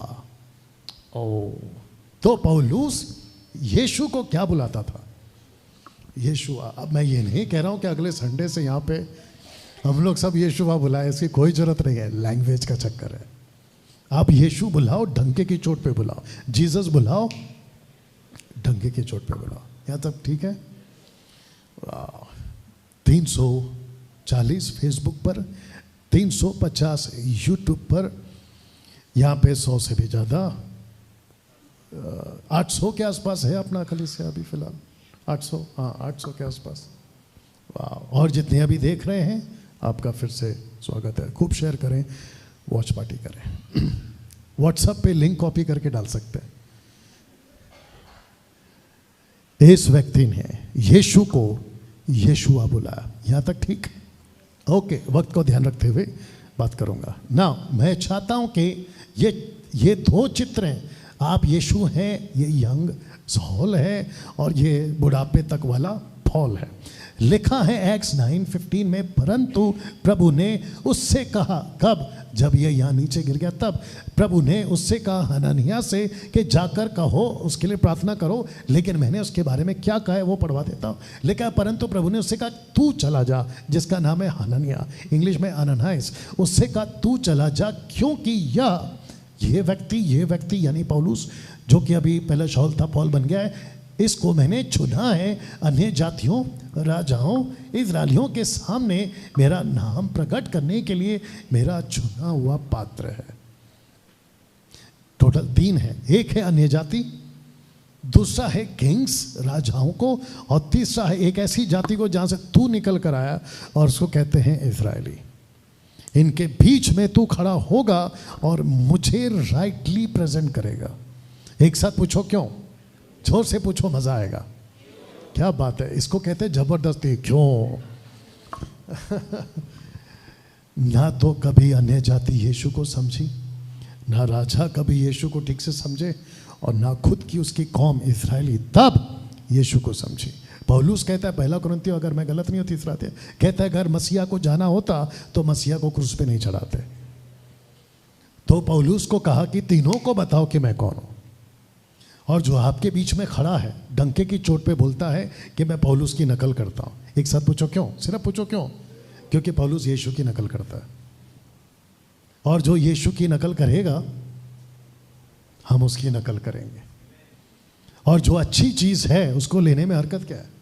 ओ, तो पौलुस यीशु को क्या बुलाता था? यीशुआ। अब मैं ये नहीं कह रहा हूं कि अगले संडे से यहाँ पे हम लोग सब यीशुआ बुलाए, इसकी कोई जरूरत नहीं है, लैंग्वेज का चक्कर है। आप यीशु बुलाओ, डंके की चोट पे बुलाओ, जीसस बुलाओ, डंके की चोट पे बुलाओ। यहाँ तक ठीक है? 340 फेसबुक पर, 350 यूट्यूब पर, यहाँ पे 100 से भी ज़्यादा, 800 के आसपास है अपना कलीसिया अभी फिलहाल, 800, हाँ 800 के आसपास। वाह। और जितने अभी देख रहे हैं आपका फिर से स्वागत है। खूब शेयर करें, वॉच पार्टी करें। व्हाट्सएप पे लिंक कॉपी करके डाल सकते हैं। इस व्यक्ति ने यीशु को यीशुआ बुलाया। यहाँ तक ठीक? ओके, वक्त को ध्यान रखते हुए बात करूंगा ना। मैं चाहता हूं कि ये दो चित्र हैं, आप यीशु हैं, ये यंग सॉल है, और ये बुढ़ापे तक वाला पॉल है। लिखा है एक्स 9:15 में, परंतु प्रभु ने उससे कहा, कब? जब ये यहाँ नीचे गिर गया तब प्रभु ने उससे कहा हनन्याह से कि जाकर कहो, उसके लिए प्रार्थना करो। लेकिन मैंने उसके बारे में क्या कहा है वो पढ़वा देता हूँ। लिखा, परंतु प्रभु ने उससे कहा तू चला जा, जिसका नाम है हनन्याह, इंग्लिश में अननाइस। उससे कहा तू चला जा, क्योंकि ये व्यक्ति यानी पौलुस, जो कि अभी पहले शाऊल था, पॉल बन गया है, इसको मैंने चुना है अन्य जातियों, राजाओं, इज़राइलियों के सामने मेरा नाम प्रकट करने के लिए मेरा चुना हुआ पात्र है। टोटल 3 है, एक है अन्य जाति, दूसरा है किंग्स, राजाओं को, और तीसरा है एक ऐसी जाति को जहां से तू निकल कर आया, और उसको कहते हैं इज़राइली। इनके बीच में तू खड़ा होगा और मुझे राइटली प्रेजेंट करेगा। एक साथ पूछो क्यों? जोर से पूछो, मजा आएगा। क्या बात है, इसको कहते हैं जबरदस्ती। क्यों? ना तो कभी अन्य जाति यीशु को समझी, ना राजा कभी यीशु को ठीक से समझे, और ना खुद की उसकी कौम इस्राएली तब यीशु को समझी। पौलुस कहता है, पहला कुरिन्थियों, अगर मैं गलत नहीं हूँ, तीसरा अध्याय, कहता है अगर मसीहा को जाना होता तो मसीहा को क्रूस पे नहीं चढ़ाते। तो पौलुस को कहा कि तीनों को बताओ कि मैं कौन हूँ। और जो आपके बीच में खड़ा है डंके की चोट पे बोलता है कि मैं पौलुस की नकल करता हूँ। एक साथ पूछो क्यों? सिर्फ पूछो क्यों? क्योंकि पौलुस यीशु की नकल करता है, और जो यीशु की नकल करेगा हम उसकी नकल करेंगे, और जो अच्छी चीज़ है उसको लेने में हरकत क्या है।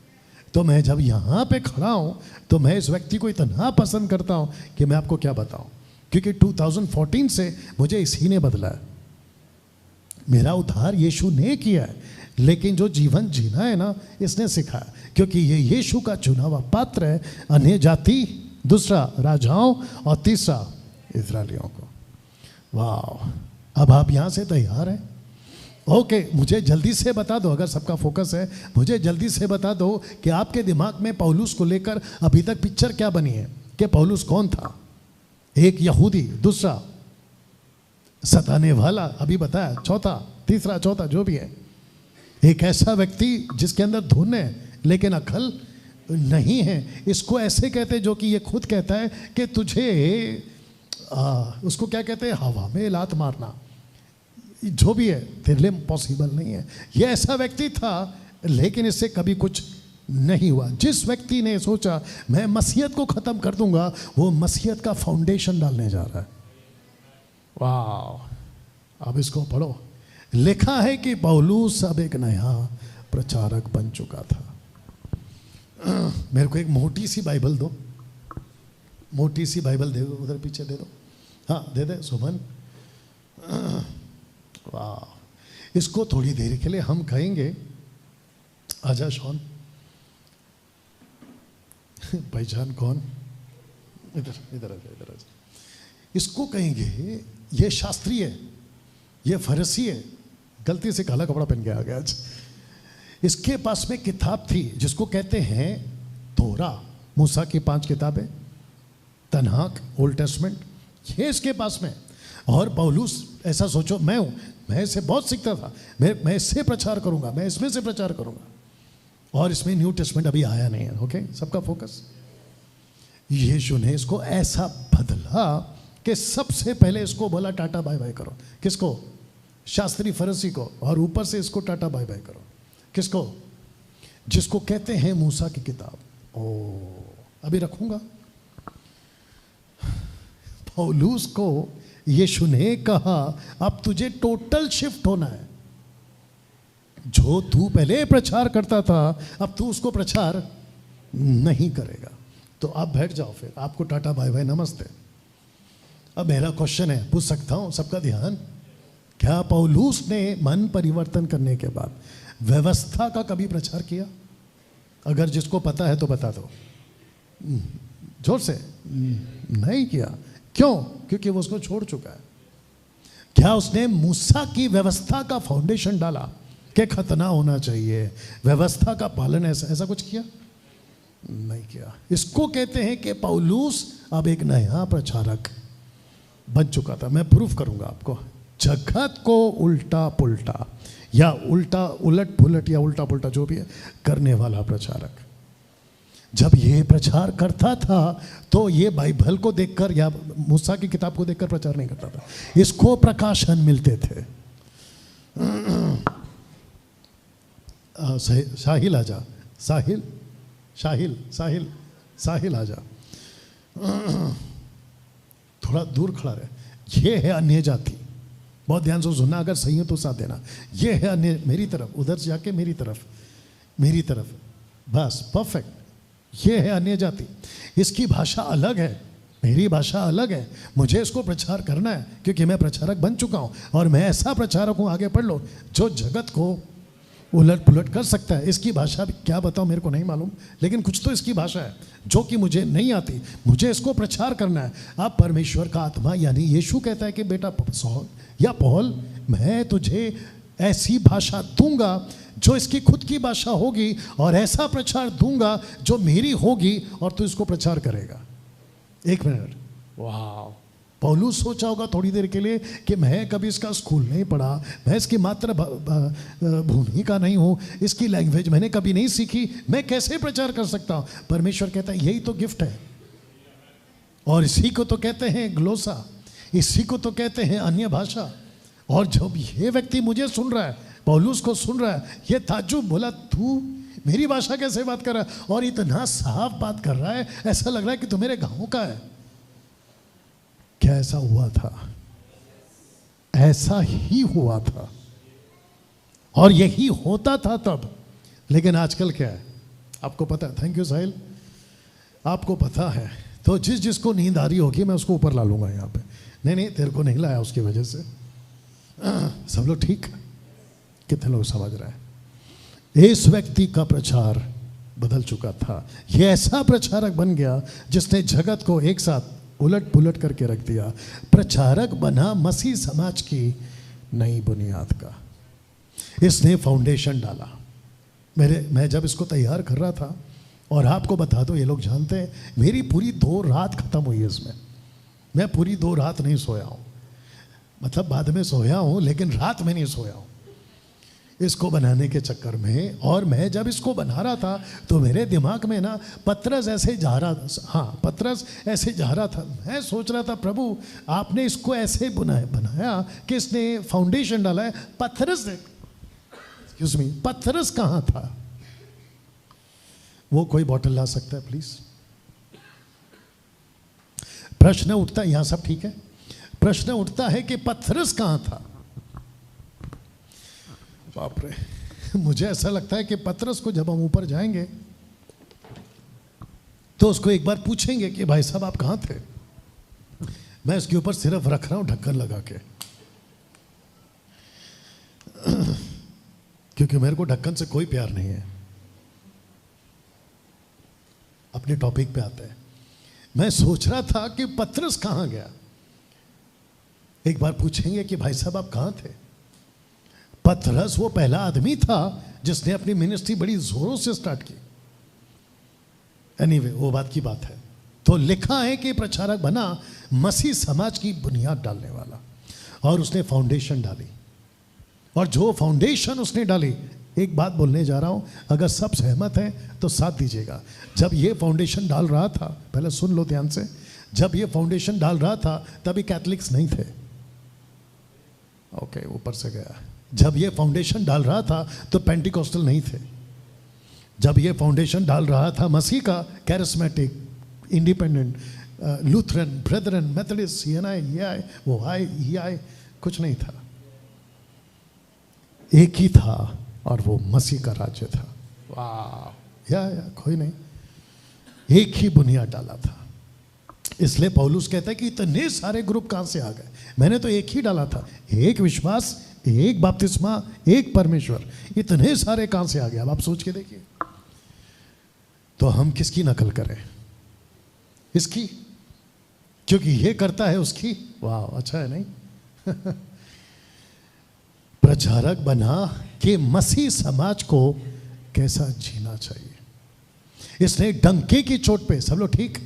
तो मैं जब यहाँ पे खड़ा हूँ तो मैं इस व्यक्ति को इतना पसंद करता हूँ कि मैं आपको क्या बताऊँ, क्योंकि 2014 से मुझे इसी ने बदला है। मेरा उद्धार यीशु ने किया है, लेकिन जो जीवन जीना है ना, इसने सिखाया, क्योंकि ये यीशु का चुना हुआ पात्र है। अन्य जाति, दूसरा राजाओं, और तीसरा इज़राइलियों को। वाह। अब आप यहाँ से तैयार हैं? ओके, मुझे जल्दी से बता दो, अगर सबका फोकस है, मुझे जल्दी से बता दो कि आपके दिमाग में पौलुस को लेकर अभी तक पिक्चर क्या बनी है, कि पौलुस कौन था? एक यहूदी, दूसरा सताने वाला, अभी बताया, चौथा, तीसरा, चौथा, जो भी है, एक ऐसा व्यक्ति जिसके अंदर धुन है लेकिन अकल नहीं है। इसको ऐसे कहते हैं, जो कि ये खुद कहता है कि तुझे उसको क्या कहते हैं, हवा में लात मारना, जो भी है तेरे लिए पॉसिबल नहीं है। ये ऐसा व्यक्ति था, लेकिन इससे कभी कुछ नहीं हुआ। जिस व्यक्ति ने सोचा मैं मसीहत को ख़त्म कर दूंगा, वो मसीहत का फाउंडेशन डालने जा रहा है। वाह। अब इसको पढ़ो। लिखा है कि पौलुस अब एक नया प्रचारक बन चुका था। मेरे को एक मोटी सी बाइबल दो, मोटी सी बाइबल दे दो, उधर पीछे दे दो। हाँ दे दे सुमन। वाह, इसको थोड़ी देर के लिए हम कहेंगे, आजा शॉन। पहचान कौन? इधर इधर आजा, इधर आजा। इसको कहेंगे ये शास्त्री है, ये फरसी है, गलती से काला कपड़ा पहन के आ गया आज। इसके पास में किताब थी जिसको कहते हैं तोरा, मूसा की 5 किताबें, तन्हाक, ओल्ड टेस्टमेंट, ये इसके पास में। और पौलुस, ऐसा सोचो मैं हूँ, मैं इससे बहुत सीखता था, मैं इससे प्रचार करूँगा, मैं इसमें से प्रचार करूँगा। और इसमें न्यू टेस्टमेंट अभी आया नहीं है। ओके, सबका फोकस। यीशु ने इसको ऐसा बदला कि सबसे पहले इसको बोला टाटा बाय बाय करो। किसको? शास्त्री फरसी को। और ऊपर से इसको टाटा बाय बाय करो। किसको? जिसको कहते हैं मूसा की किताब। ओ, अभी रखूंगा। पौलुस को यीशु ने कहा अब तुझे टोटल शिफ्ट होना है। जो तू पहले प्रचार करता था अब तू उसको प्रचार नहीं करेगा। तो आप बैठ जाओ, फिर आपको टाटा बाय बाय नमस्ते। अब मेरा क्वेश्चन है, पूछ सकता हूं सबका ध्यान, क्या पौलुस ने मन परिवर्तन करने के बाद व्यवस्था का कभी प्रचार किया? अगर जिसको पता है तो बता दो जोर से। नहीं किया। क्यों? क्योंकि वो उसको छोड़ चुका है। क्या उसने मूसा की व्यवस्था का फाउंडेशन डाला कि खतना होना चाहिए, व्यवस्था का पालन, ऐसा कुछ किया? नहीं किया। इसको कहते हैं कि पौलुस अब एक नया प्रचारक बन चुका था। मैं प्रूफ करूंगा आपको। जगत को उल्टा पुल्टा या उल्टा उलट पुलट या उल्टा पुल्टा जो भी है करने वाला प्रचारक जब ये प्रचार करता था तो ये बाइबल को देखकर या मूसा की किताब को देखकर प्रचार नहीं करता था, इसको प्रकाशन मिलते थे। साहिल आजा, साहिल साहिल साहिल साहिल आजा, थोड़ा दूर खड़ा रहे। ये है अन्य जाति, बहुत ध्यान से सुनना, अगर सही हो तो साथ देना। ये है अन्य, मेरी तरफ, उधर से जाके मेरी तरफ, मेरी तरफ, बस परफेक्ट। ये है अन्य जाति, इसकी भाषा अलग है, मेरी भाषा अलग है। मुझे इसको प्रचार करना है क्योंकि मैं प्रचारक बन चुका हूँ और मैं ऐसा प्रचारक हूँ, आगे पढ़ लो, जो जगत को उलट पुलट कर सकता है। इसकी भाषा क्या बताऊँ मेरे को नहीं मालूम, लेकिन कुछ तो इसकी भाषा है जो कि मुझे नहीं आती। मुझे इसको प्रचार करना है। अब परमेश्वर का आत्मा यानी यीशु कहता है कि बेटा सॉल या पॉल, मैं तुझे ऐसी भाषा दूंगा जो इसकी खुद की भाषा होगी और ऐसा प्रचार दूंगा जो मेरी होगी और तू इसको प्रचार करेगा। एक मिनट, वाह। पौलुस सोचा होगा थोड़ी देर के लिए कि मैं कभी इसका स्कूल नहीं पढ़ा, मैं इसकी मात्र भूमि का नहीं हूँ, इसकी लैंग्वेज मैंने कभी नहीं सीखी, मैं कैसे प्रचार कर सकता हूँ? परमेश्वर कहता है यही तो गिफ्ट है। और इसी को तो कहते हैं ग्लोसा, इसी को तो कहते हैं अन्य भाषा। और जब ये व्यक्ति मुझे सुन रहा है, पौलुस को सुन रहा है, ये ताज्जुब, बोला तू मेरी भाषा कैसे बात कर रहा है और इतना साफ बात कर रहा है, ऐसा लग रहा है कि तू मेरे गाँव का है। क्या ऐसा हुआ था? ऐसा ही हुआ था और यही होता था तब। लेकिन आजकल क्या है आपको पता है? थैंक यू साहिल, आपको पता है। तो जिसको नींद आ रही होगी मैं उसको ऊपर ला लूंगा यहाँ पे। नहीं तेरे को नहीं लाया उसकी वजह से। सब लोग ठीक? कितने लोग समझ रहे हैं? इस व्यक्ति का प्रचार बदल चुका था। यह ऐसा प्रचारक बन गया जिसने जगत को एक साथ उलट पुलट करके रख दिया। प्रचारक बना मसीह समाज की नई बुनियाद का। इसने फाउंडेशन डाला। मैं जब इसको तैयार कर रहा था, और आपको बता दो, ये लोग जानते हैं मेरी पूरी 2 रात खत्म हुई इसमें। मैं पूरी 2 रात नहीं सोया हूँ, मतलब बाद में सोया हूँ लेकिन रात में नहीं सोया हूँ इसको बनाने के चक्कर में। और मैं जब इसको बना रहा था तो मेरे दिमाग में ना पतरस ऐसे जा रहा था, हाँ पतरस ऐसे जा रहा था। मैं सोच रहा था प्रभु आपने इसको ऐसे बनाया कि इसने फाउंडेशन डाला है। पतरस, एक्सक्यूज मी, पतरस कहाँ था? वो कोई बॉटल ला सकता है प्लीज? प्रश्न उठता है, यहां सब ठीक है? प्रश्न उठता है कि पतरस कहाँ था? बाप रे, मुझे ऐसा लगता है कि पतरस को जब हम ऊपर जाएंगे तो उसको एक बार पूछेंगे कि भाई साहब आप कहाँ थे। मैं इसके ऊपर सिर्फ रख रहा हूं ढक्कन लगा के, क्योंकि मेरे को ढक्कन से कोई प्यार नहीं है। अपने टॉपिक पे आते हैं। मैं सोच रहा था कि पतरस कहाँ गया। एक बार पूछेंगे कि भाई साहब आप कहाँ थे। पतरस वो पहला आदमी था जिसने अपनी मिनिस्ट्री बड़ी जोरों से स्टार्ट की। एनीवे, वो बात की बात है। तो लिखा है कि प्रचारक बना मसीह समाज की बुनियाद डालने वाला, और उसने फाउंडेशन डाली। और जो फाउंडेशन उसने डाली, एक बात बोलने जा रहा हूं, अगर सब सहमत हैं तो साथ दीजिएगा। जब ये फाउंडेशन डाल रहा था, पहले सुन लो ध्यान से, जब ये फाउंडेशन डाल रहा था तभी कैथलिक्स नहीं थे। ओके, ऊपर से गया। जब ये फाउंडेशन डाल रहा था तो पेंटिकोस्टल नहीं थे। जब ये फाउंडेशन डाल रहा था मसीह का, charismatic, independent, Lutheran, brethren, Methodist, ये आए, वो आए, ये आए, कुछ नहीं था। एक ही था और वो मसीह का राज्य था। वाह, या कोई नहीं, एक ही बुनियाद डाला था। इसलिए पौलुस कहता है कि इतने सारे ग्रुप कहां से आ गए, मैंने तो एक ही डाला था, एक विश्वास, एक बपतिस्मा, एक परमेश्वर, इतने सारे कहां से आ गए। अब आप सोच के देखिए, तो हम किसकी नकल करें? इसकी, क्योंकि ये करता है उसकी। वाह, अच्छा है नहीं? प्रचारक बना कि मसीह समाज को कैसा जीना चाहिए। इसने डंके की चोट पे, सब लोग ठीक,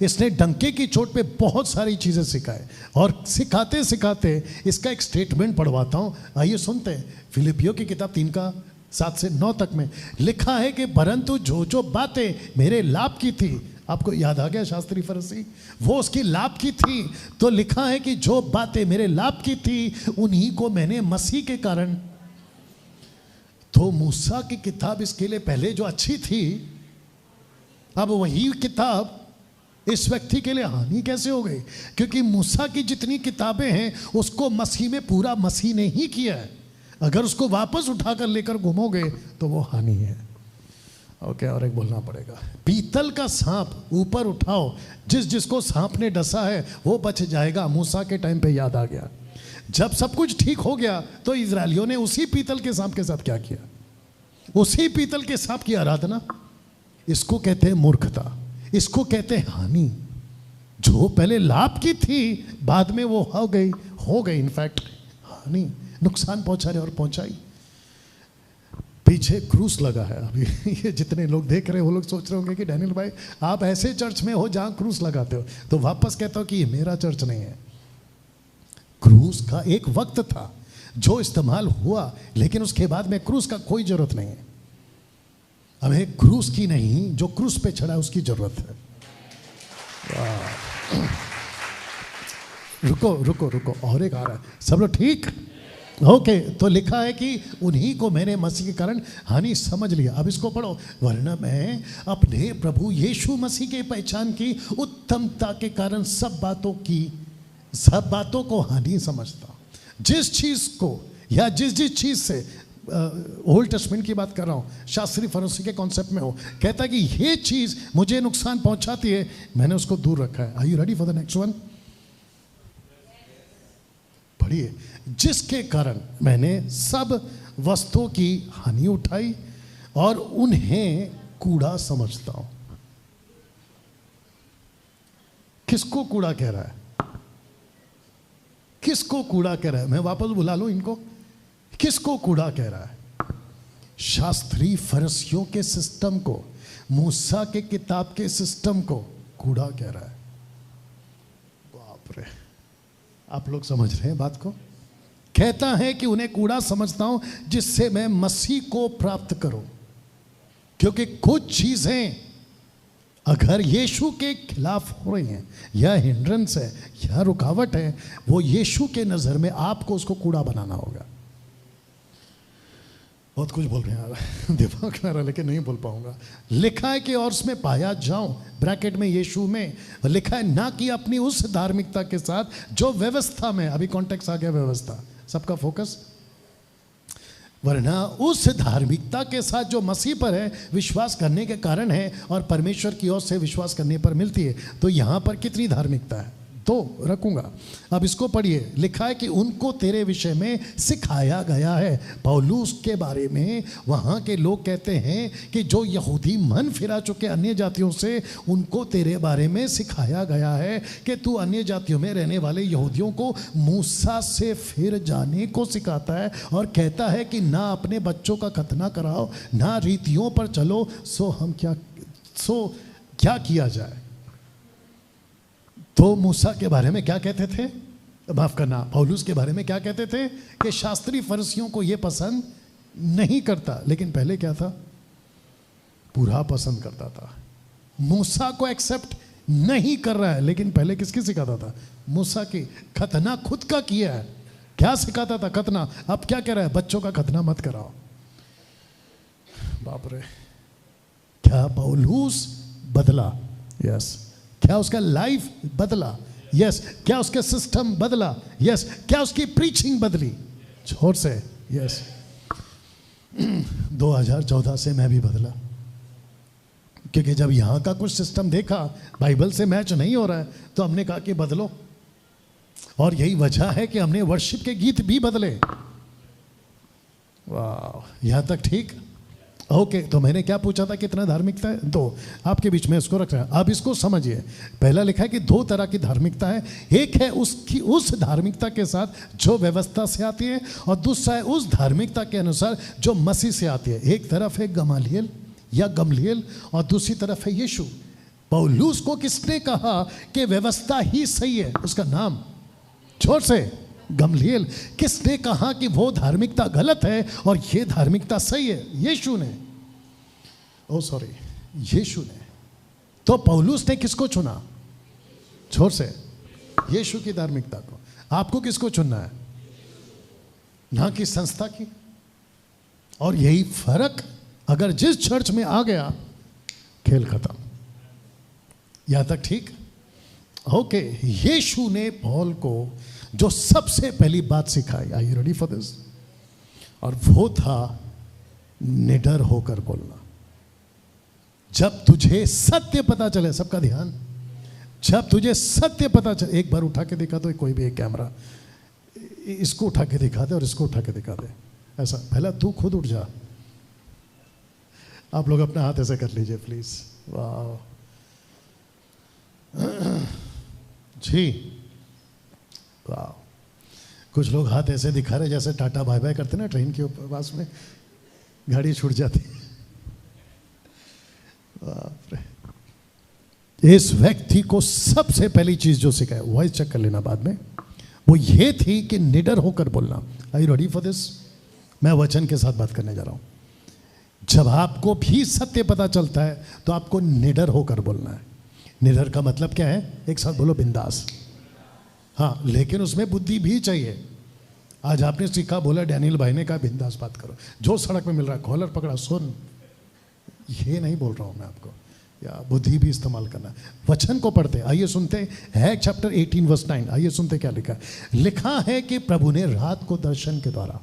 इसने डंके की चोट पे बहुत सारी चीजें सिखाए। और सिखाते सिखाते इसका एक स्टेटमेंट पढ़वाता हूं, आइए सुनते हैं। फिलिपियों की किताब 3 का 7 से 9 तक में लिखा है कि परंतु जो जो बातें मेरे लाभ की थी, आपको याद आ गया शास्त्री फरीसी, वो उसकी लाभ की थी। तो लिखा है कि जो बातें मेरे लाभ की थी उन्हीं को मैंने मसीह के कारण। तो मूसा की किताब इसके लिए पहले जो अच्छी थी, अब वही किताब इस व्यक्ति के लिए हानि कैसे हो गई? क्योंकि मूसा की जितनी किताबें हैं उसको मसीह में पूरा मसीह ने ही किया है। अगर उसको वापस उठाकर लेकर घूमोगे तो वो हानि है। ओके, और एक बोलना पड़ेगा, पीतल का सांप ऊपर उठाओ, जिस जिसको सांप ने डसा है वो बच जाएगा। मूसा के टाइम पे याद आ गया, जब सब कुछ ठीक हो गया तो इजरायलियों ने उसी पीतल के सांप के साथ क्या किया? उसी पीतल के सांप की आराधना। इसको कहते हैं मूर्खता, इसको कहते हैं हानि। जो पहले लाभ की थी बाद में वो हो गई इनफैक्ट हानि, नुकसान पहुंचा रहे और पहुंचाई। पीछे क्रूस लगा है। अभी ये जितने लोग देख रहे हैं वो लोग सोच रहे होंगे कि डैनियल भाई आप ऐसे चर्च में हो जहां क्रूस लगाते हो। तो वापस कहता हूं कि ये मेरा चर्च नहीं है। क्रूस का एक वक्त था जो इस्तेमाल हुआ, लेकिन उसके बाद में क्रूस का कोई जरूरत नहीं है। हमें क्रूस की नहीं, जो क्रूस पे चढ़ा उसकी जरूरत है। रुको रुको रुको, और एक आ रहा है, सब लोग ठीक? ओके, तो लिखा है कि उन्हीं को मैंने मसीह के कारण हानि समझ लिया। अब इसको पढ़ो, वरना मैं अपने प्रभु यीशु मसीह की पहचान की उत्तमता के कारण सब बातों को हानि समझता हूं। जिस चीज को या जिस चीज से ओल्ड टेस्टमेंट की बात कर रहा हूं, शास्त्री फरीसी के कॉन्सेप्ट में हो, कहता है कि ये चीज मुझे नुकसान पहुंचाती है, मैंने उसको दूर रखा है। Are you ready for the next one? पढ़िए, जिसके कारण मैंने सब वस्तुओं की हानि उठाई और उन्हें कूड़ा समझता हूं। किसको कूड़ा कह रहा है? किसको कूड़ा कह रहा है? मैं वापस बुला लूं इनको, किसको कूड़ा कह रहा है? शास्त्री फरीसियों के सिस्टम को, मूसा के किताब के सिस्टम को कूड़ा कह रहा है। बाप रे, आप लोग समझ रहे हैं बात को? कहता है कि उन्हें कूड़ा समझता हूं जिससे मैं मसीह को प्राप्त करूं। क्योंकि कुछ चीजें अगर यीशु के खिलाफ हो रही हैं या हिंड्रेंस है या रुकावट है, वो यीशु के नजर में आपको उसको कूड़ा बनाना होगा। बहुत कुछ बोल रहे हैं, दिमाग में आ रहा लेकिन नहीं बोल पाऊंगा। लिखा है कि और उसमें पाया जाऊं, ब्रैकेट में यीशु में लिखा है, ना कि अपनी उस धार्मिकता के साथ जो व्यवस्था में, अभी कॉन्टेक्स्ट आ गया व्यवस्था, सबका फोकस वरना उस धार्मिकता के साथ जो मसीह पर है विश्वास करने के कारण है और परमेश्वर की ओर से विश्वास करने पर मिलती है। तो यहाँ पर कितनी धार्मिकता है? तो रखूंगा। अब इसको पढ़िए, लिखा है कि उनको तेरे विषय में सिखाया गया है। पौलुस के बारे में वहाँ के लोग कहते हैं कि जो यहूदी मन फिरा चुके अन्य जातियों से, उनको तेरे बारे में सिखाया गया है कि तू अन्य जातियों में रहने वाले यहूदियों को मूसा से फिर जाने को सिखाता है और कहता है कि ना अपने बच्चों का खतना कराओ, ना रीतियों पर चलो। सो क्या किया जाए? तो मूसा के बारे में क्या कहते थे? माफ करना, पौलुस के बारे में क्या कहते थे? कि शास्त्री फरीसियों को यह पसंद नहीं करता। लेकिन पहले क्या था? पूरा पसंद करता था। मूसा को एक्सेप्ट नहीं कर रहा है, लेकिन पहले किसकी सिखाता था? मूसा की। खतना खुद का किया है। क्या सिखाता था? खतना। अब क्या कह रहा है? बच्चों का खतना मत कराओ। बाप रे, क्या पौलुस बदला? यस। क्या उसका लाइफ बदला? यस। क्या उसका सिस्टम बदला? यस। क्या उसकी प्रीचिंग बदली? जोर से यस। 2014 से मैं भी बदला, क्योंकि जब यहाँ का कुछ सिस्टम देखा बाइबल से मैच नहीं हो रहा है तो हमने कहा कि बदलो। और यही वजह है कि हमने वर्शिप के गीत भी बदले। वाह, यहाँ तक ठीक? ओके, तो मैंने क्या पूछा था? कितना धार्मिकता है? दो। आपके बीच में इसको रख रहा है। अब इसको समझिए। पहला लिखा है कि दो तरह की धार्मिकता है। एक है उसकी उस धार्मिकता के साथ जो व्यवस्था से आती है, और दूसरा है उस धार्मिकता के अनुसार जो मसीह से आती है। एक तरफ है गमालियल या गमलियल और दूसरी तरफ है यीशु। पौलुस को किसने कहा कि व्यवस्था ही सही है? उसका नाम जोर से गमलियल। किसने कहा कि वो धार्मिकता गलत है और ये धार्मिकता सही है? यीशु ने। ओ सॉरी, यीशु ने। तो पौलुस ने किसको चुना? जोर से, यीशु की धार्मिकता को। आपको किसको चुनना है? ना कि संस्था की। और यही फर्क अगर जिस चर्च में आ गया, खेल खत्म। यहां तक ठीक? ओके। यीशु ने पौल को जो सबसे पहली बात सिखाई, are you ready for this? और वो था निडर होकर बोलना। जब तुझे सत्य पता चले, सबका ध्यान, जब तुझे सत्य पता चले, एक बार उठा के दिखा दो कोई भी एक कैमरा, इसको उठा के दिखा दे और इसको उठा के दिखा दे। ऐसा, पहला तू खुद उठ जा। आप लोग अपना हाथ ऐसे कर लीजिए प्लीज। वाह जी, वाह। कुछ लोग हाथ ऐसे दिखा रहे जैसे टाटा बाय बाय करते ना ट्रेन के पास में, गाड़ी छूट जाती। इस व्यक्ति को सबसे पहली चीज जो सिखाया, वॉइस चेक कर लेना बाद में, वो ये थी कि निडर होकर बोलना। Are you ready for this? मैं वचन के साथ बात करने जा रहा हूं। जब आपको भी सत्य पता चलता है तो आपको निडर होकर बोलना है। निडर का मतलब क्या है? एक साथ बोलो, बिंदास। हाँ, लेकिन उसमें बुद्धि भी चाहिए। आज आपने सीखा, बोला डैनियल भाई ने कहा बिंदास बात करो, जो सड़क में मिल रहा है कॉलर पकड़ा सुन, ये नहीं बोल रहा हूं मैं आपको। या बुद्धि भी इस्तेमाल करना। वचन को पढ़ते, आइए सुनते हैं चैप्टर 18 वर्स 9। आइए सुनते क्या लिखा है। लिखा है कि प्रभु ने रात को दर्शन के द्वारा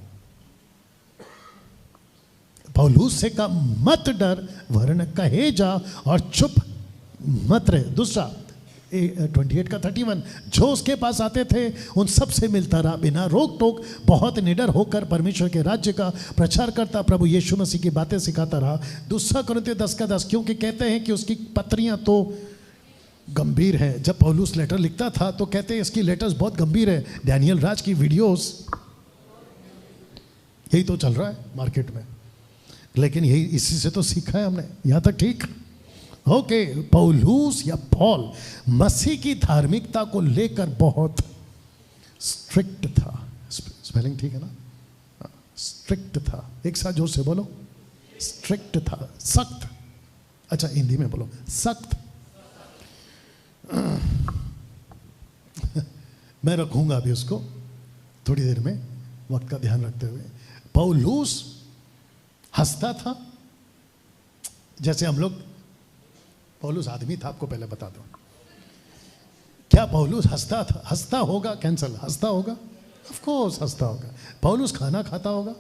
पौलुस से कहा, मत डर, वरन कहे जा और चुप मत रहे। दूसरा 28 का 31, जो उसके पास आते थे उन सब से मिलता रहा, बिना रोक टोक बहुत निडर होकर परमेश्वर के राज्य का प्रचार करता, प्रभु यीशु मसीह की बातें सिखाता रहा। दूसरा कुरिन्थियों 10 का 10, क्योंकि कहते हैं कि उसकी पत्रियां तो गंभीर हैं। जब पौलुस लेटर लिखता था तो कहते हैं इसकी लेटर्स बहुत गंभीर है। डैनियल राज की वीडियोस, यही तो चल रहा है मार्केट में, लेकिन यही इसी से तो सीखा है हमने। यहां तक ठीक? ओके। पौलुस या पॉल मसीह की धार्मिकता को लेकर बहुत स्ट्रिक्ट था। स्पेलिंग ठीक है ना? स्ट्रिक्ट था। एक साथ जोर से बोलो, स्ट्रिक्ट था, सख्त। अच्छा, हिंदी में बोलो, सख्त। मैं रखूंगा अभी उसको थोड़ी देर में, वक्त का ध्यान रखते हुए। पौलुस हंसता था जैसे हम लोग। पौलुस आदमी था, आपको पहले बता दो। क्या पौलुस हंसता था? हंसता होगा, कैंसल, हंसता होगा, ऑफ कोर्स हंसता होगा। पौलुस खाना खाता होगा,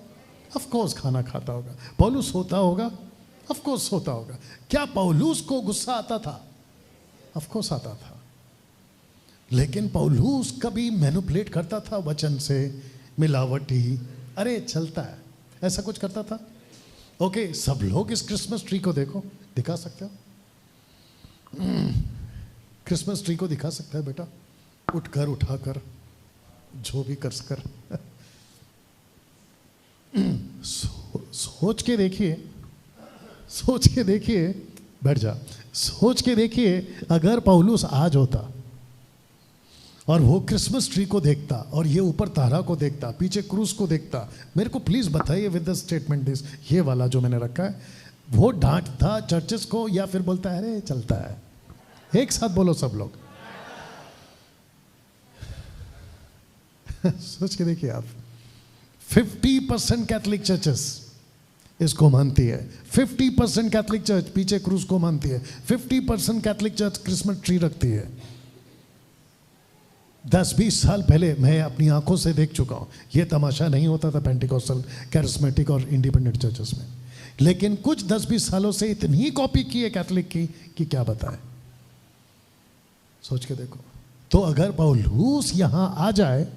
ऑफ कोर्स खाना खाता होगा। पौलुस सोता होगा? ऑफ कोर्स सोता होगा। क्या पौलुस को गुस्सा आता था? ऑफ कोर्स आता था। लेकिन पौलुस कभी मैनिपुलेट करता था वचन से, मिलावटी, अरे चलता है, ऐसा कुछ करता था? ओके, सब लोग इस क्रिसमस ट्री को देखो, दिखा सकते हो? क्रिसमस ट्री को दिखा सकता है बेटा? उठकर, उठाकर, जो भी कर सकर। सोच के देखिए, सोच के देखिए, बैठ जा, सोच के देखिए, अगर पौलुस आज होता और वो क्रिसमस ट्री को देखता और ये ऊपर तारा को देखता, पीछे क्रूस को देखता, मेरे को प्लीज बताइए विद द स्टेटमेंट दिस, ये वाला जो मैंने रखा है, वो डांटता चर्चेस को या फिर बोलता है अरे चलता है? एक साथ बोलो सब लोग। सोच के देखिए आप, 50% कैथोलिक चर्चेस इसको मानती है, 50% कैथोलिक चर्च पीछे क्रूस को मानती है, 50% कैथोलिक चर्च क्रिसमस ट्री रखती है। 10-20 साल पहले मैं अपनी आंखों से देख चुका हूं, यह तमाशा नहीं होता था पेंटिकोस्टल, कैरिस्मेटिक और इंडिपेंडेंट चर्चेस में, लेकिन कुछ 10-20 सालों से इतनी कॉपी की है कैथोलिक की कि क्या बताएं। सोच के देखो। तो अगर पौलुस यहां आ जाए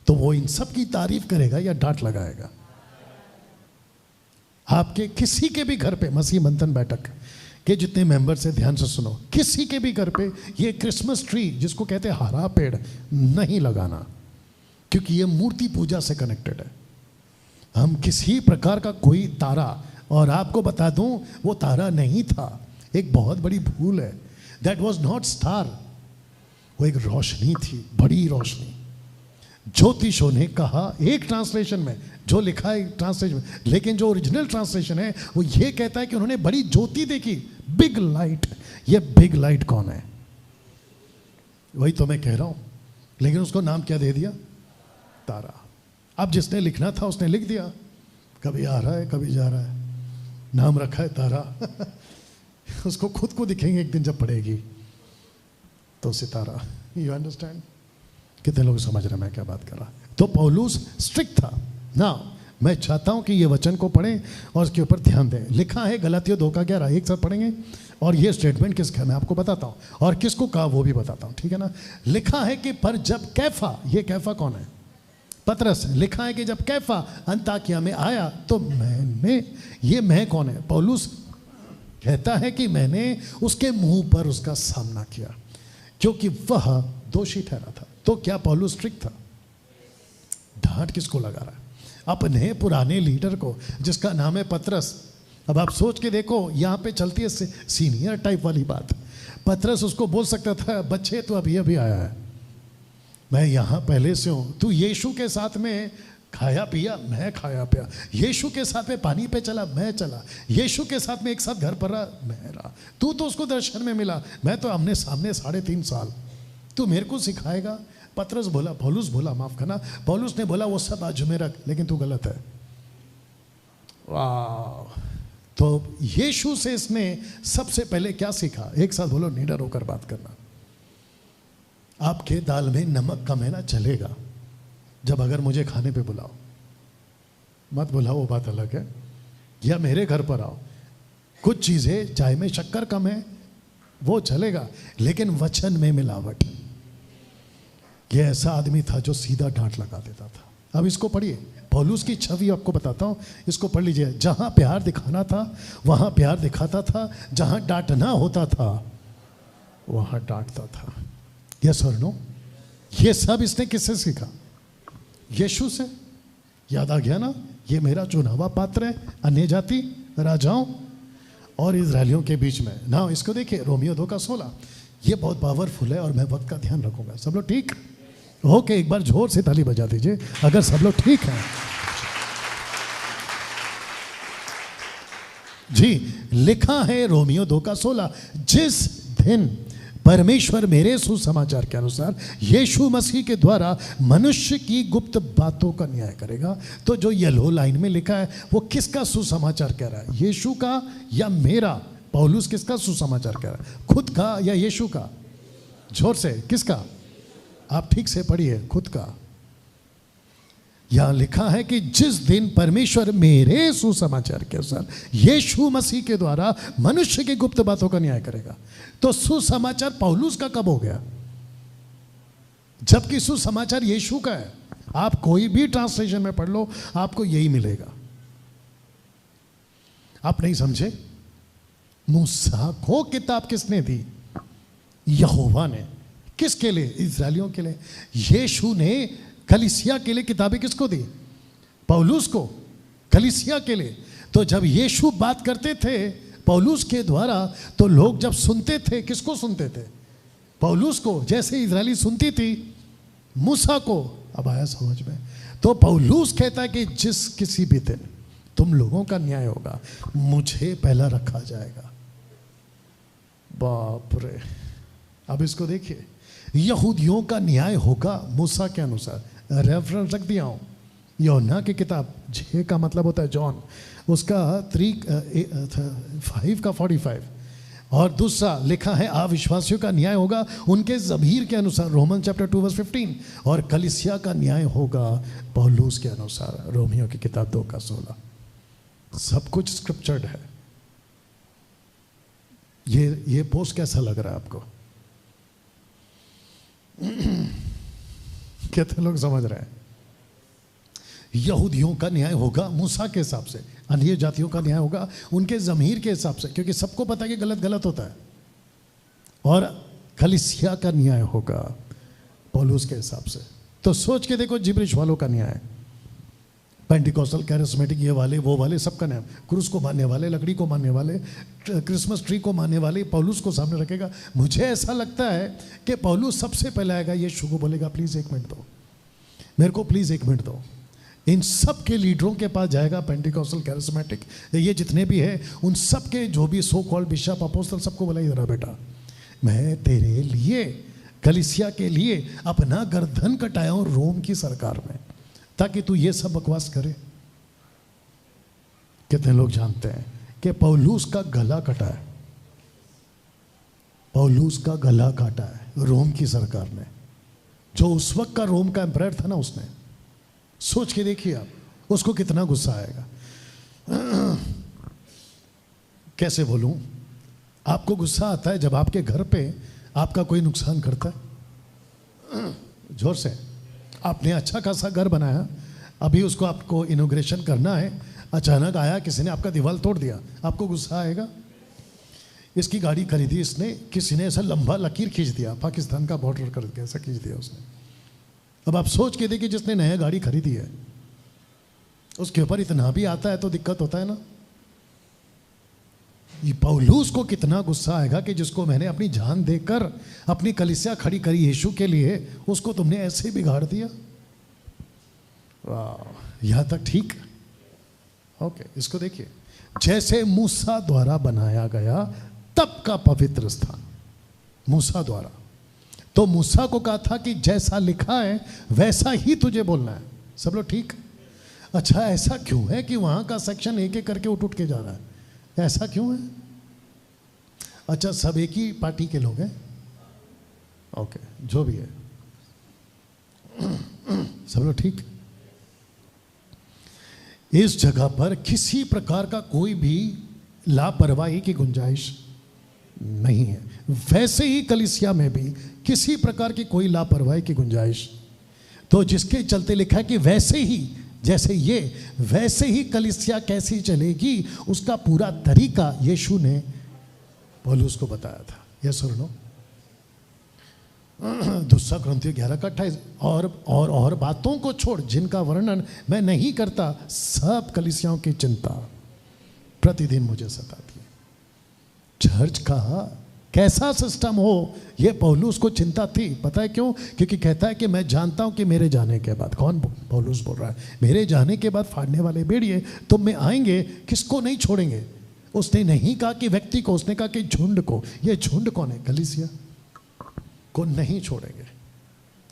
तो वो इन सब की तारीफ करेगा या डांट लगाएगा? आपके किसी के भी घर पे, मसीह मंथन बैठक के जितने मेंबर से ध्यान से सुनो, किसी के भी घर पे ये क्रिसमस ट्री जिसको कहते हैं हरा पेड़ नहीं लगाना, क्योंकि ये मूर्ति पूजा से कनेक्टेड है। हम किसी प्रकार का कोई तारा, और आपको बता दूं वो तारा नहीं था, एक बहुत बड़ी भूल है। दैट वॉज नॉट स्टार, वो एक रोशनी थी, बड़ी रोशनी। ज्योतिषों ने कहा एक ट्रांसलेशन में, जो लिखा है ट्रांसलेशन में, लेकिन जो ओरिजिनल ट्रांसलेशन है वो ये कहता है कि उन्होंने बड़ी ज्योति देखी, बिग लाइट। ये बिग लाइट कौन है? वही तो मैं कह रहा हूं, लेकिन उसको नाम क्या दे दिया? तारा। अब जिसने लिखना था उसने लिख दिया, कभी आ रहा है कभी जा रहा है, नाम रखा है तारा। उसको खुद को दिखेंगे एक दिन जब पड़ेगी तो सितारा। You understand? कितने लोग समझ रहे हैं मैं क्या बात कर रहा? तो पौलुस स्ट्रिक्ट था ना। मैं चाहता हूं कि ये वचन को पढ़ें और इसके ऊपर ध्यान दें। लिखा है गलातियों 2:11, एक साथ पढ़ेंगे, और ये स्टेटमेंट किसका मैं आपको बताता हूं, और किसको कहा वो भी बताता हूं, ठीक है ना? लिखा है कि पर जब कैफा, ये कैफा कौन है? पतरस। लिखा है कि जब कैफा अंताकिया में आया तो मैंने, ये मैं कौन है? पौलुस कहता है कि मैंने उसके मुंह पर उसका सामना किया क्योंकि वह दोषी ठहरा था। तो क्या पौलुस स्ट्रिक्ट था? डांट किसको लगा रहा है? अपने पुराने लीडर को, जिसका नाम है पतरस। अब आप सोच के देखो, यहां पे चलती है सीनियर टाइप वाली बात। पतरस उसको बोल सकता था, बच्चे तो अभी अभी आया है, मैं यहां पहले से हूं, तू यीशु के साथ में खाया पिया, मैं खाया पिया, यीशु के साथ में पानी पे चला, मैं चला, यीशु के साथ में एक साथ घर पर रहा, मैं रहा, तू तो उसको दर्शन में मिला, मैं तो आमने सामने 3.5 साल, तू मेरे को सिखाएगा? पतरस बोला, पौलुस बोला, माफ करना, पौलुस ने बोला वो सब आज में रख, लेकिन तू गलत है। वाह! तो यीशु से इसने सबसे पहले क्या सीखा? एक साथ बोलो, निडर होकर बात करना। आपके दाल में नमक कम है ना, चलेगा, जब अगर मुझे खाने पे बुलाओ, मत बुलाओ, वो बात अलग है, या मेरे घर पर आओ, कुछ चीजें चाय में शक्कर कम है वो चलेगा, लेकिन वचन में मिलावट। ये ऐसा आदमी था जो सीधा डांट लगा देता था। अब इसको पढ़िए, पौलुस की छवि आपको बताता हूं, इसको पढ़ लीजिए। जहां प्यार दिखाना था वहां प्यार दिखाता था, जहां डांटना होता था वहां डांटता था। यस और नो? ये सब इसने किससे सीखा? यीशु से। याद आ गया ना? ये मेरा चुना हुआ पात्र है अन्य जाति, राजाओं और इजरायलियों के बीच में ना। इसको देखिए, रोमियो 2:16, ये बहुत पावरफुल है और मैं वक्त का ध्यान रखूंगा। सब लोग ठीक? ओके, एक बार जोर से ताली बजा दीजिए अगर सब लोग ठीक हैं। जी, लिखा है रोमियो 2:16, जिस दिन परमेश्वर मेरे सुसमाचार के अनुसार यीशु मसीह के द्वारा मनुष्य की गुप्त बातों का न्याय करेगा। तो जो येलो लाइन में लिखा है वो किसका सुसमाचार कह रहा है? यीशु का या मेरा? पौलुस किसका सुसमाचार कह रहा है? खुद का या यीशु का? जोर से, किसका? आप ठीक से पढ़िए, खुद का। यहां लिखा है कि जिस दिन परमेश्वर मेरे सुसमाचार के अनुसार यीशु मसीह के द्वारा मनुष्य की गुप्त बातों का न्याय करेगा। तो सुसमाचार पौलुस का कब हो गया? जबकि सुसमाचार यीशु का है। आप कोई भी ट्रांसलेशन में पढ़ लो, आपको यही मिलेगा। आप नहीं समझे? मूसा को किताब किसने दी? यहोवा ने। किसके लिए? इस्राएलियों के लिए। यीशु ने कलीसिया के लिए किताबें किसको दी? पौलुस को। कलीसिया के लिए। तो जब यीशु बात करते थे पौलुस के द्वारा, तो लोग जब सुनते थे किसको सुनते थे? पौलुस को। जैसे इजराइली सुनती थी मूसा को। अब आया समझ में? तो पौलुस कहता है कि जिस किसी भी दिन तुम लोगों का न्याय होगा, मुझे पहला रखा जाएगा। बाप रे! अब इसको देखिए, यहूदियों का न्याय होगा मूसा के अनुसार। रेफरेंस रख दिया हूं, यूहन्ना की किताब 6 का मतलब होता है जॉन, उसका 5:45। और दूसरा लिखा है अविश्वासियों का न्याय होगा उनके ज़मीर के अनुसार, रोमन चैप्टर 2:15। और कलीसिया का न्याय होगा पौलुस के अनुसार, रोमियो की किताब 2:16। सब कुछ स्क्रिप्चर्ड है। ये पोस्ट कैसा लग रहा है आपको? कितने लोग समझ रहे हैं? यहूदियों का न्याय होगा मूसा के हिसाब से, अन्य जातियों का न्याय होगा उनके ज़मीर के हिसाब से, क्योंकि सबको पता है कि गलत गलत होता है। और कलीसिया का न्याय होगा पौलुस के हिसाब से। तो सोच के देखो, जिब्रिश वालों का न्याय, पेंटिकॉस्टल, कैरिस्मेटिक, ये वाले वो वाले, सबका न्याय। क्रूस को मानने वाले, लकड़ी को मानने वाले, क्रिसमस ट्री को मानने वाले, पौलुस को सामने रखेगा। मुझे ऐसा लगता है कि पौलुस सबसे पहले आएगा, यीशु को बोलेगा प्लीज़ 1 मिनट दो मेरे को, प्लीज़ 1 मिनट दो। इन सब के लीडरों के पास जाएगा, पेंटिकॉस्टल, कैरिस्मेटिक, ये जितने भी है, उन सब के जो भी सो कॉल्ड बिशप, अपोस्टल, सबको बोला इधर बेटा, मैं तेरे लिए, कलीसिया के लिए अपना गर्दन कटाया हूँ रोम की सरकार में, ताकि तू ये सब बकवास करे। कितने लोग जानते हैं कि पौलुस का गला कटा है? पौलुस का गला काटा है रोम की सरकार ने, जो उस वक्त का रोम का एम्परर था ना, उसने। सोच के देखिए आप, उसको कितना गुस्सा आएगा। कैसे बोलूं? आपको गुस्सा आता है जब आपके घर पे आपका कोई नुकसान करता है? जोर से। आपने अच्छा खासा घर बनाया, अभी उसको आपको इनॉग्रेशन करना है, अचानक आया किसी ने आपका दीवार तोड़ दिया, आपको गुस्सा आएगा? इसकी गाड़ी खरीदी इसने, किसी ने ऐसा लंबा लकीर खींच दिया, पाकिस्तान का बॉर्डर कर दिया, ऐसा खींच दिया उसने। अब आप सोच के देखिए, जिसने नया गाड़ी खरीदी है उसके ऊपर इतना भी आता है तो दिक्कत होता है ना। ये पौलुस को कितना गुस्सा आएगा कि जिसको मैंने अपनी जान देकर अपनी कलीसिया खड़ी करी यीशु के लिए, उसको तुमने ऐसे बिगाड़ दिया। वाह! यहां तक ठीक? ओके, इसको देखिए, जैसे मूसा द्वारा बनाया गया तब का पवित्र स्थान, मूसा द्वारा। तो मूसा को कहा था कि जैसा लिखा है वैसा ही तुझे बोलना है। सब लोग ठीक? अच्छा, ऐसा क्यों है कि वहां का सेक्शन एक एक करके उठ के जा रहा है? ऐसा क्यों है? अच्छा, सब एक ही पार्टी के लोग हैं? ओके, जो भी है। सब लोग ठीक? इस जगह पर किसी प्रकार का कोई भी लापरवाही की गुंजाइश नहीं है। वैसे ही कलीसिया में भी किसी प्रकार की कोई लापरवाही की गुंजाइश। तो जिसके चलते लिखा है कि वैसे ही, जैसे ये, वैसे ही कलीसिया कैसी चलेगी, उसका पूरा तरीका यीशु ने पौलुस को बताया था। ये सुन लो, 2 कुरिन्थियों 11:28, और बातों को छोड़ जिनका वर्णन मैं नहीं करता, सब कलीसियाओं की चिंता प्रतिदिन मुझे सताती है। चर्च का कैसा सिस्टम हो, ये पौलुस को चिंता थी। पता है क्यों? क्योंकि कहता है कि मैं जानता हूं कि मेरे जाने के बाद, कौन? पौलुस बोल रहा है, मेरे जाने के बाद फाड़ने वाले भेड़िए तुम में आएंगे, किसको नहीं छोड़ेंगे। उसने नहीं कहा कि व्यक्ति को, उसने कहा कि झुंड को। ये झुंड कौन है? कलीसिया को नहीं छोड़ेंगे।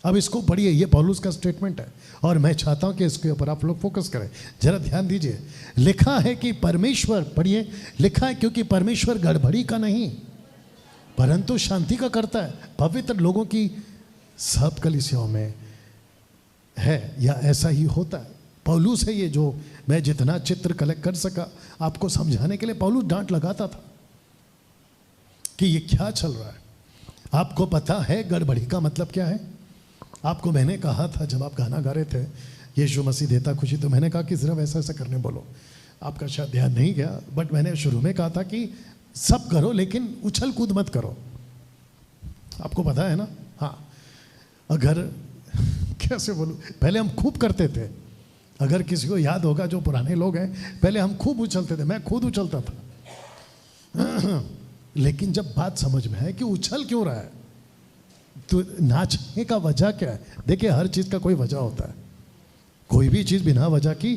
अब इसको पढ़िए, ये पौलुस का स्टेटमेंट है और मैं चाहता हूं कि इसके ऊपर आप लोग फोकस करें। जरा ध्यान दीजिए, लिखा है कि परमेश्वर, पढ़िए, लिखा है क्योंकि परमेश्वर गड़बड़ी का नहीं परंतु शांति का करता है। पवित्र लोगों की सब कलीसियाओं में है या ऐसा ही होता है। पौलुस है ये, जो मैं जितना चित्र कलेक्ट कर सका आपको समझाने के लिए, पौलुस डांट लगाता था कि ये क्या चल रहा है। आपको पता है गड़बड़ी का मतलब क्या है? आपको मैंने कहा था जब आप गाना गा रहे थे, यीशु मसीह देता खुशी, तो मैंने कहा कि सिर्फ ऐसा ऐसा करने बोलो। आपका शायद ध्यान नहीं गया, बट मैंने शुरू में कहा था कि सब करो लेकिन उछल कूद मत करो। आपको पता है ना? हाँ, अगर कैसे बोलूं, पहले हम खूब करते थे। अगर किसी को याद होगा जो पुराने लोग हैं, पहले हम खूब उछलते थे, मैं खुद उछलता था। लेकिन जब बात समझ में है कि उछल क्यों रहा है, तो नाचने का वजह क्या है? देखिए, हर चीज़ का कोई वजह होता है, कोई भी चीज़ बिना वजह की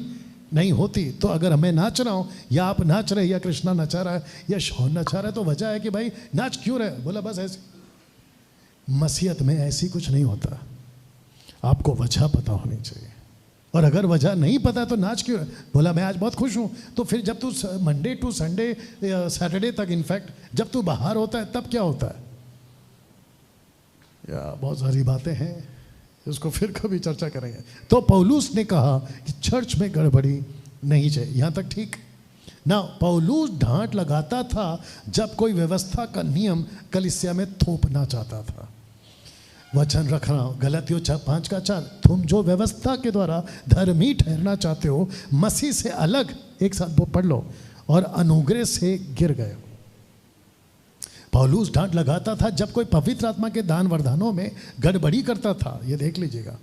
नहीं होती। तो अगर मैं नाच रहा हूँ या आप नाच रहे, या कृष्णा नचा रहा है या शौन नचा रहा है, तो वजह है कि भाई नाच क्यों रहे? बोला बस ऐसे। मसीहत में ऐसी कुछ नहीं होता, आपको वजह पता होनी चाहिए। और अगर वजह नहीं पता तो नाच क्यों? बोला मैं आज बहुत खुश हूँ, तो फिर जब तू मंडे टू संडे सैटरडे तक, इनफैक्ट जब तू बाहर होता है तब क्या होता है? या बहुत सारी बातें हैं, इसको फिर कभी चर्चा करेंगे। तो पौलुस ने कहा कि चर्च में गड़बड़ी नहीं चाहिए, यहाँ तक ठीक ना। पौलुस डांट लगाता था जब कोई व्यवस्था का नियम कलीसिया में थोपना चाहता था। वचन रख रहा हूं, गलतियों 5:4, तुम जो व्यवस्था के द्वारा धर्मी ठहरना चाहते हो, मसीह से अलग, एक साथ वो पढ़ लो, और अनुग्रह से गिर गए हो। पौलुस डांट लगाता था जब कोई पवित्र आत्मा के दान वरदानों में गड़बड़ी करता था। ये देख लीजिएगा,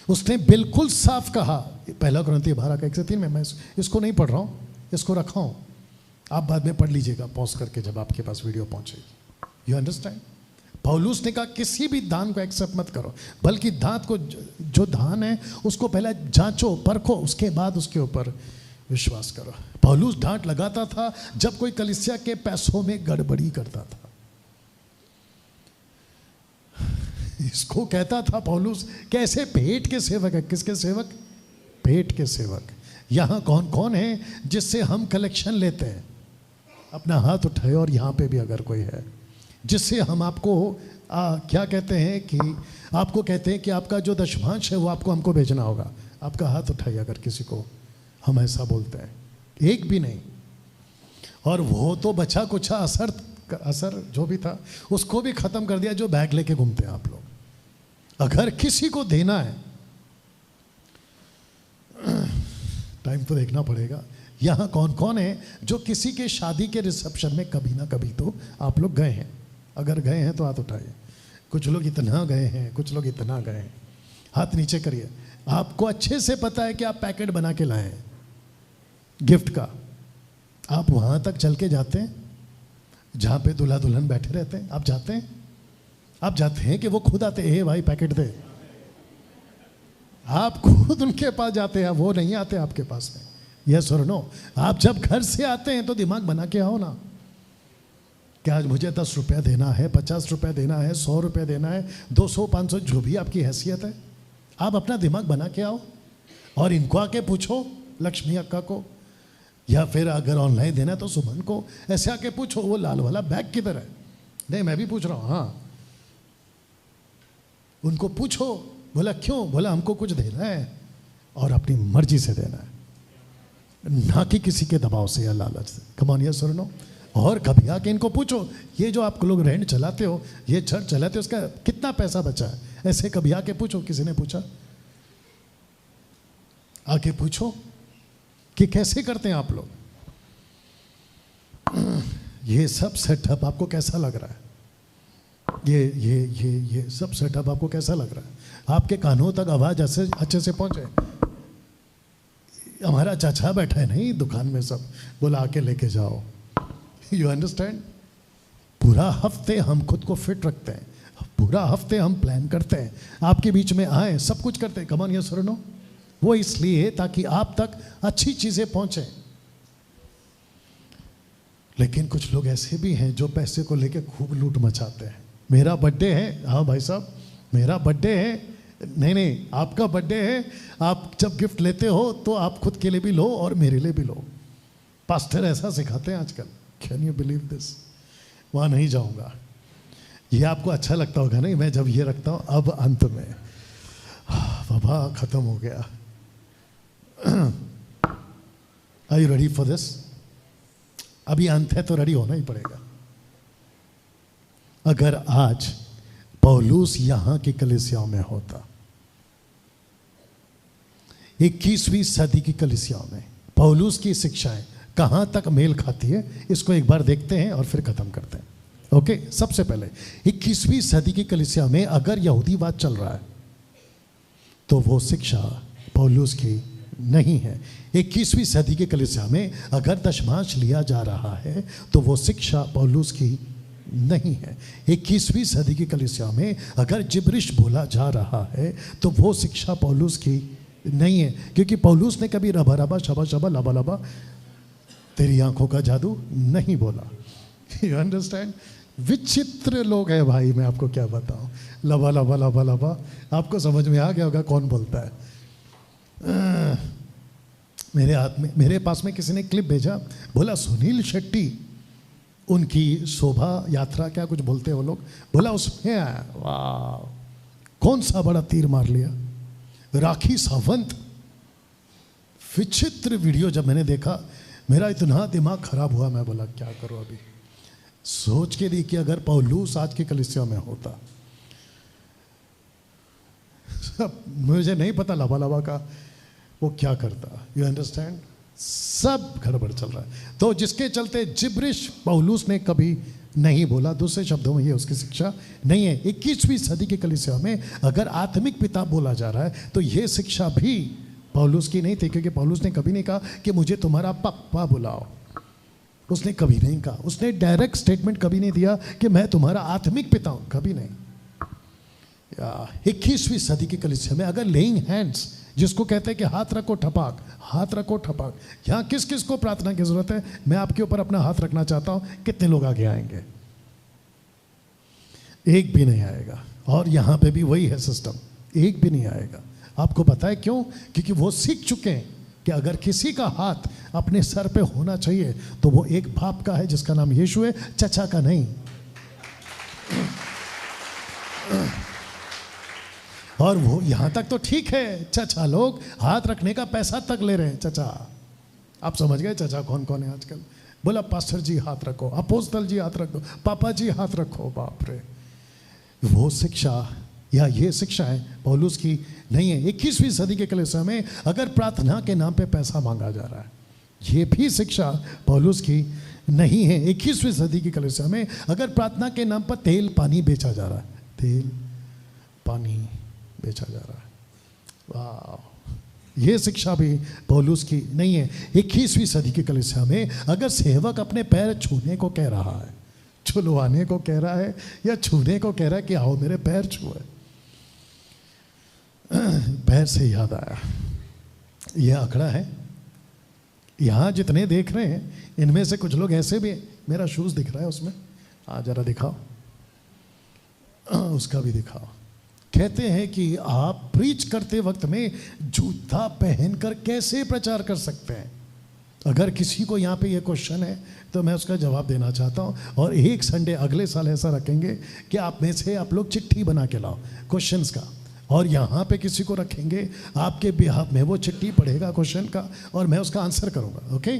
उसने बिल्कुल साफ कहा, 1 कुरिन्थियों 12:1-3 में, मैं इसको नहीं पढ़ रहा हूँ, इसको रखा हूँ, आप बाद में पढ़ लीजिएगा पॉज करके जब आपके पास वीडियो पहुँचेगी। You understand? पौलुस ने कहा किसी भी दान को एक्सेप्ट मत करो, बल्कि दान को, जो दान है उसको पहले जांचो परखो, उसके बाद उसके ऊपर विश्वास करो। पौलुस डांट लगाता था जब कोई कलीसिया के पैसों में गड़बड़ी करता था। इसको कहता था पौलुस, कैसे पेट के सेवक है। किसके सेवक? पेट के सेवक। यहां कौन कौन है जिससे हम कलेक्शन लेते हैं? अपना हाथ उठाए, और यहां पे भी अगर कोई है जिससे हम आपको क्या कहते हैं कि आपको कहते हैं कि आपका जो दशमांश है वो आपको हमको भेजना होगा, आपका हाथ उठाइए अगर किसी को हम ऐसा बोलते हैं। एक भी नहीं। और वो तो बचा कुछ असर जो भी था उसको भी ख़त्म कर दिया, जो बैग लेके घूमते हैं आप लोग। अगर किसी को देना है, टाइम तो देखना पड़ेगा, यहाँ कौन कौन है जो किसी के शादी के रिसेप्शन में कभी ना कभी तो आप लोग गए हैं? अगर गए हैं तो हाथ उठाइए। कुछ लोग इतना गए हैं, कुछ लोग इतना गए हैं, हाथ नीचे करिए। आपको अच्छे से पता है कि आप पैकेट बना के लाए हैं गिफ्ट का, आप वहाँ तक चल के जाते हैं जहाँ पे दूल्हा दुल्हन बैठे रहते हैं? आप जाते हैं? आप जाते हैं कि वो खुद आते हैं, हे भाई पैकेट दे? आप खुद उनके पास जाते हैं, वो नहीं आते आपके पास में। यस और नो? आप जब घर से आते हैं तो दिमाग बना के आओ ना, क्या आज मुझे 10 रुपया देना है, 50 रुपया देना है, 100 रुपया देना है, 200, 500, जो भी आपकी हैसियत है, आप अपना दिमाग बना के आओ। और इनको आके पूछो, लक्ष्मी अक्का को, या फिर अगर ऑनलाइन देना तो सुमन को, ऐसे आके पूछो वो लाल वाला बैग किधर है। नहीं, मैं भी पूछ रहा हूँ, हाँ, उनको पूछो। बोला क्यों? बोला हमको कुछ देना है और अपनी मर्जी से देना है, ना कि किसी के दबाव से या लालच से। कम ऑन, यस और नो? और कभी आके इनको पूछो, ये जो आप लोग रेंट चलाते हो, ये चर्च चलाते हो, उसका कितना पैसा बचा है? ऐसे कभी आके पूछो। किसी ने पूछा? आके पूछो कि कैसे करते हैं आप लोग। ये सब सेटअप आपको कैसा लग रहा है? ये सब सेटअप आपको कैसा लग रहा है? आपके कानों तक आवाज अच्छे से पहुंचे? हमारा चाचा बैठा है नहीं दुकान में, सब बोला आके लेके जाओ। You understand? पूरा हफ्ते हम खुद को फिट रखते हैं, पूरा हफ्ते हम प्लान करते हैं, आपके बीच में आए, सब कुछ करते हैं। कम ऑन, यस और नो? वो इसलिए ताकि आप तक अच्छी चीजें पहुंचे। लेकिन कुछ लोग ऐसे भी हैं जो पैसे को लेके खूब लूट मचाते हैं। मेरा बर्थडे है, हाँ भाई साहब मेरा बर्थडे है, नहीं आपका बर्थडे है, आप जब गिफ्ट लेते हो तो आप खुद के लिए भी लो और मेरे लिए भी लो। पास्टर ऐसा सिखाते हैं आजकल, कैन यू बिलीव दिस? वहाँ नहीं जाऊँगा, ये आपको अच्छा लगता होगा नहीं, मैं जब ये रखता हूँ अब अंत में वबा खत्म हो गया। Are you ready for this? अभी अंत है तो रेडी होना ही पड़ेगा। अगर आज पौलुस यहां की कलीसियाओं में होता, 21वीं सदी की कलीसियाओं में पौलुस की शिक्षाएं कहां तक मेल खाती है, इसको एक बार देखते हैं और फिर खत्म करते हैं। ओके, सबसे पहले 21वीं सदी की कलीसिया में अगर यहूदीवाद चल रहा है तो वो शिक्षा पौलुस की नहीं है। 21वीं सदी की कलीसिया में अगर दशमांश लिया जा रहा है तो वो शिक्षा पौलुस की नहीं है। 21वीं सदी की कलीसिया में अगर जिब्रिश बोला जा रहा है तो वो शिक्षा पौलुस की नहीं है, क्योंकि पौलुस ने कभी रबा रबा शबा शबा लबा लबा तेरी आंखों का जादू नहीं बोला। You understand? विचित्र लोग हैं भाई, मैं आपको क्या बताऊं। लबा लबा लबा लबा, आपको समझ में आ गया होगा कौन बोलता है। मेरे हाथ में, मेरे पास में किसी ने क्लिप भेजा, बोला सुनील शेट्टी उनकी शोभा यात्रा क्या कुछ बोलते हैं वो लोग, बोला उसमें आया। वाह, कौन सा बड़ा तीर मार लिया। राखी सावंत, विचित्र वीडियो जब मैंने देखा मेरा इतना दिमाग खराब हुआ। मैं बोला क्या करूं अभी। सोच के देखिए अगर पौलुस आज की कलीसिया में होता, सब मुझे नहीं पता लबा लबा का वो क्या करता। You understand? सब गड़बड़ चल रहा है। तो जिसके चलते जिब्रिश पौलुस ने कभी नहीं बोला। दूसरे शब्दों में ये उसकी शिक्षा नहीं है। 21वीं सदी की कलीसिया में अगर आत्मिक पिता बोला जा रहा है तो ये शिक्षा भी पौलुस की नहीं थी, क्योंकि पौलुस ने कभी नहीं कहा कि मुझे तुम्हारा पापा बुलाओ। उसने कभी नहीं कहा, उसने डायरेक्ट स्टेटमेंट कभी नहीं दिया कि मैं तुम्हारा आत्मिक पिता हूं, कभी नहीं। 21वीं सदी की कलीसिया में अगर लेइंग हैंड्स, जिसको कहते हैं कि हाथ रखो ठपाक, हाथ रखो ठपाक, यहां किस किस को प्रार्थना की जरूरत है? मैं आपके ऊपर अपना हाथ रखना चाहता हूं, कितने लोग आगे आएंगे? एक भी नहीं आएगा। और यहां पे भी वही है सिस्टम, एक भी नहीं आएगा। आपको पता है क्यों? क्योंकि वो सीख चुके हैं कि अगर किसी का हाथ अपने सर पे होना चाहिए तो वो एक बाप का है जिसका नाम यीशु है, चचा का नहीं। और वो यहां तक तो ठीक है, चचा लोग हाथ रखने का पैसा तक ले रहे हैं। चचा, आप समझ गए चचा कौन कौन है आजकल? बोला पास्टर जी हाथ रखो, अपोस्तल जी हाथ रखो, पापा जी हाथ रखो। बाप रे, वो शिक्षा या ये शिक्षा है पौलुस की नहीं है। 21वीं सदी के कलीसिया में अगर प्रार्थना के नाम पे पैसा मांगा जा रहा है, ये भी शिक्षा पौलुस की नहीं है। 21वीं सदी की कलीसिया में अगर प्रार्थना के नाम पर तेल पानी बेचा जा रहा है, तेल पानी बेचा जा रहा है, वाह, ये शिक्षा भी पौलुस की नहीं है। 21वीं सदी की कलीसिया में अगर सेवक अपने पैर छूने को कह रहा है, छुलवाने को कह रहा है या छूने को कह रहा है कि आओ मेरे पैर छुए, पैर से याद आया, यह आंकड़ा है। यहाँ जितने देख रहे हैं इनमें से कुछ लोग ऐसे भी, मेरा शूज दिख रहा है उसमें, जरा दिखाओ, उसका भी दिखाओ। कहते हैं कि आप प्रीच करते वक्त में जूता पहनकर कैसे प्रचार कर सकते हैं? अगर किसी को यहाँ पे ये क्वेश्चन है तो मैं उसका जवाब देना चाहता हूँ। और एक संडे अगले साल ऐसा रखेंगे कि आप में से आप लोग चिट्ठी बना के लाओ क्वेश्चंस का, और यहाँ पे किसी को रखेंगे आपके बिहाफ में, वो चिट्ठी पढ़ेगा क्वेश्चन का और मैं उसका आंसर करूँगा। ओके,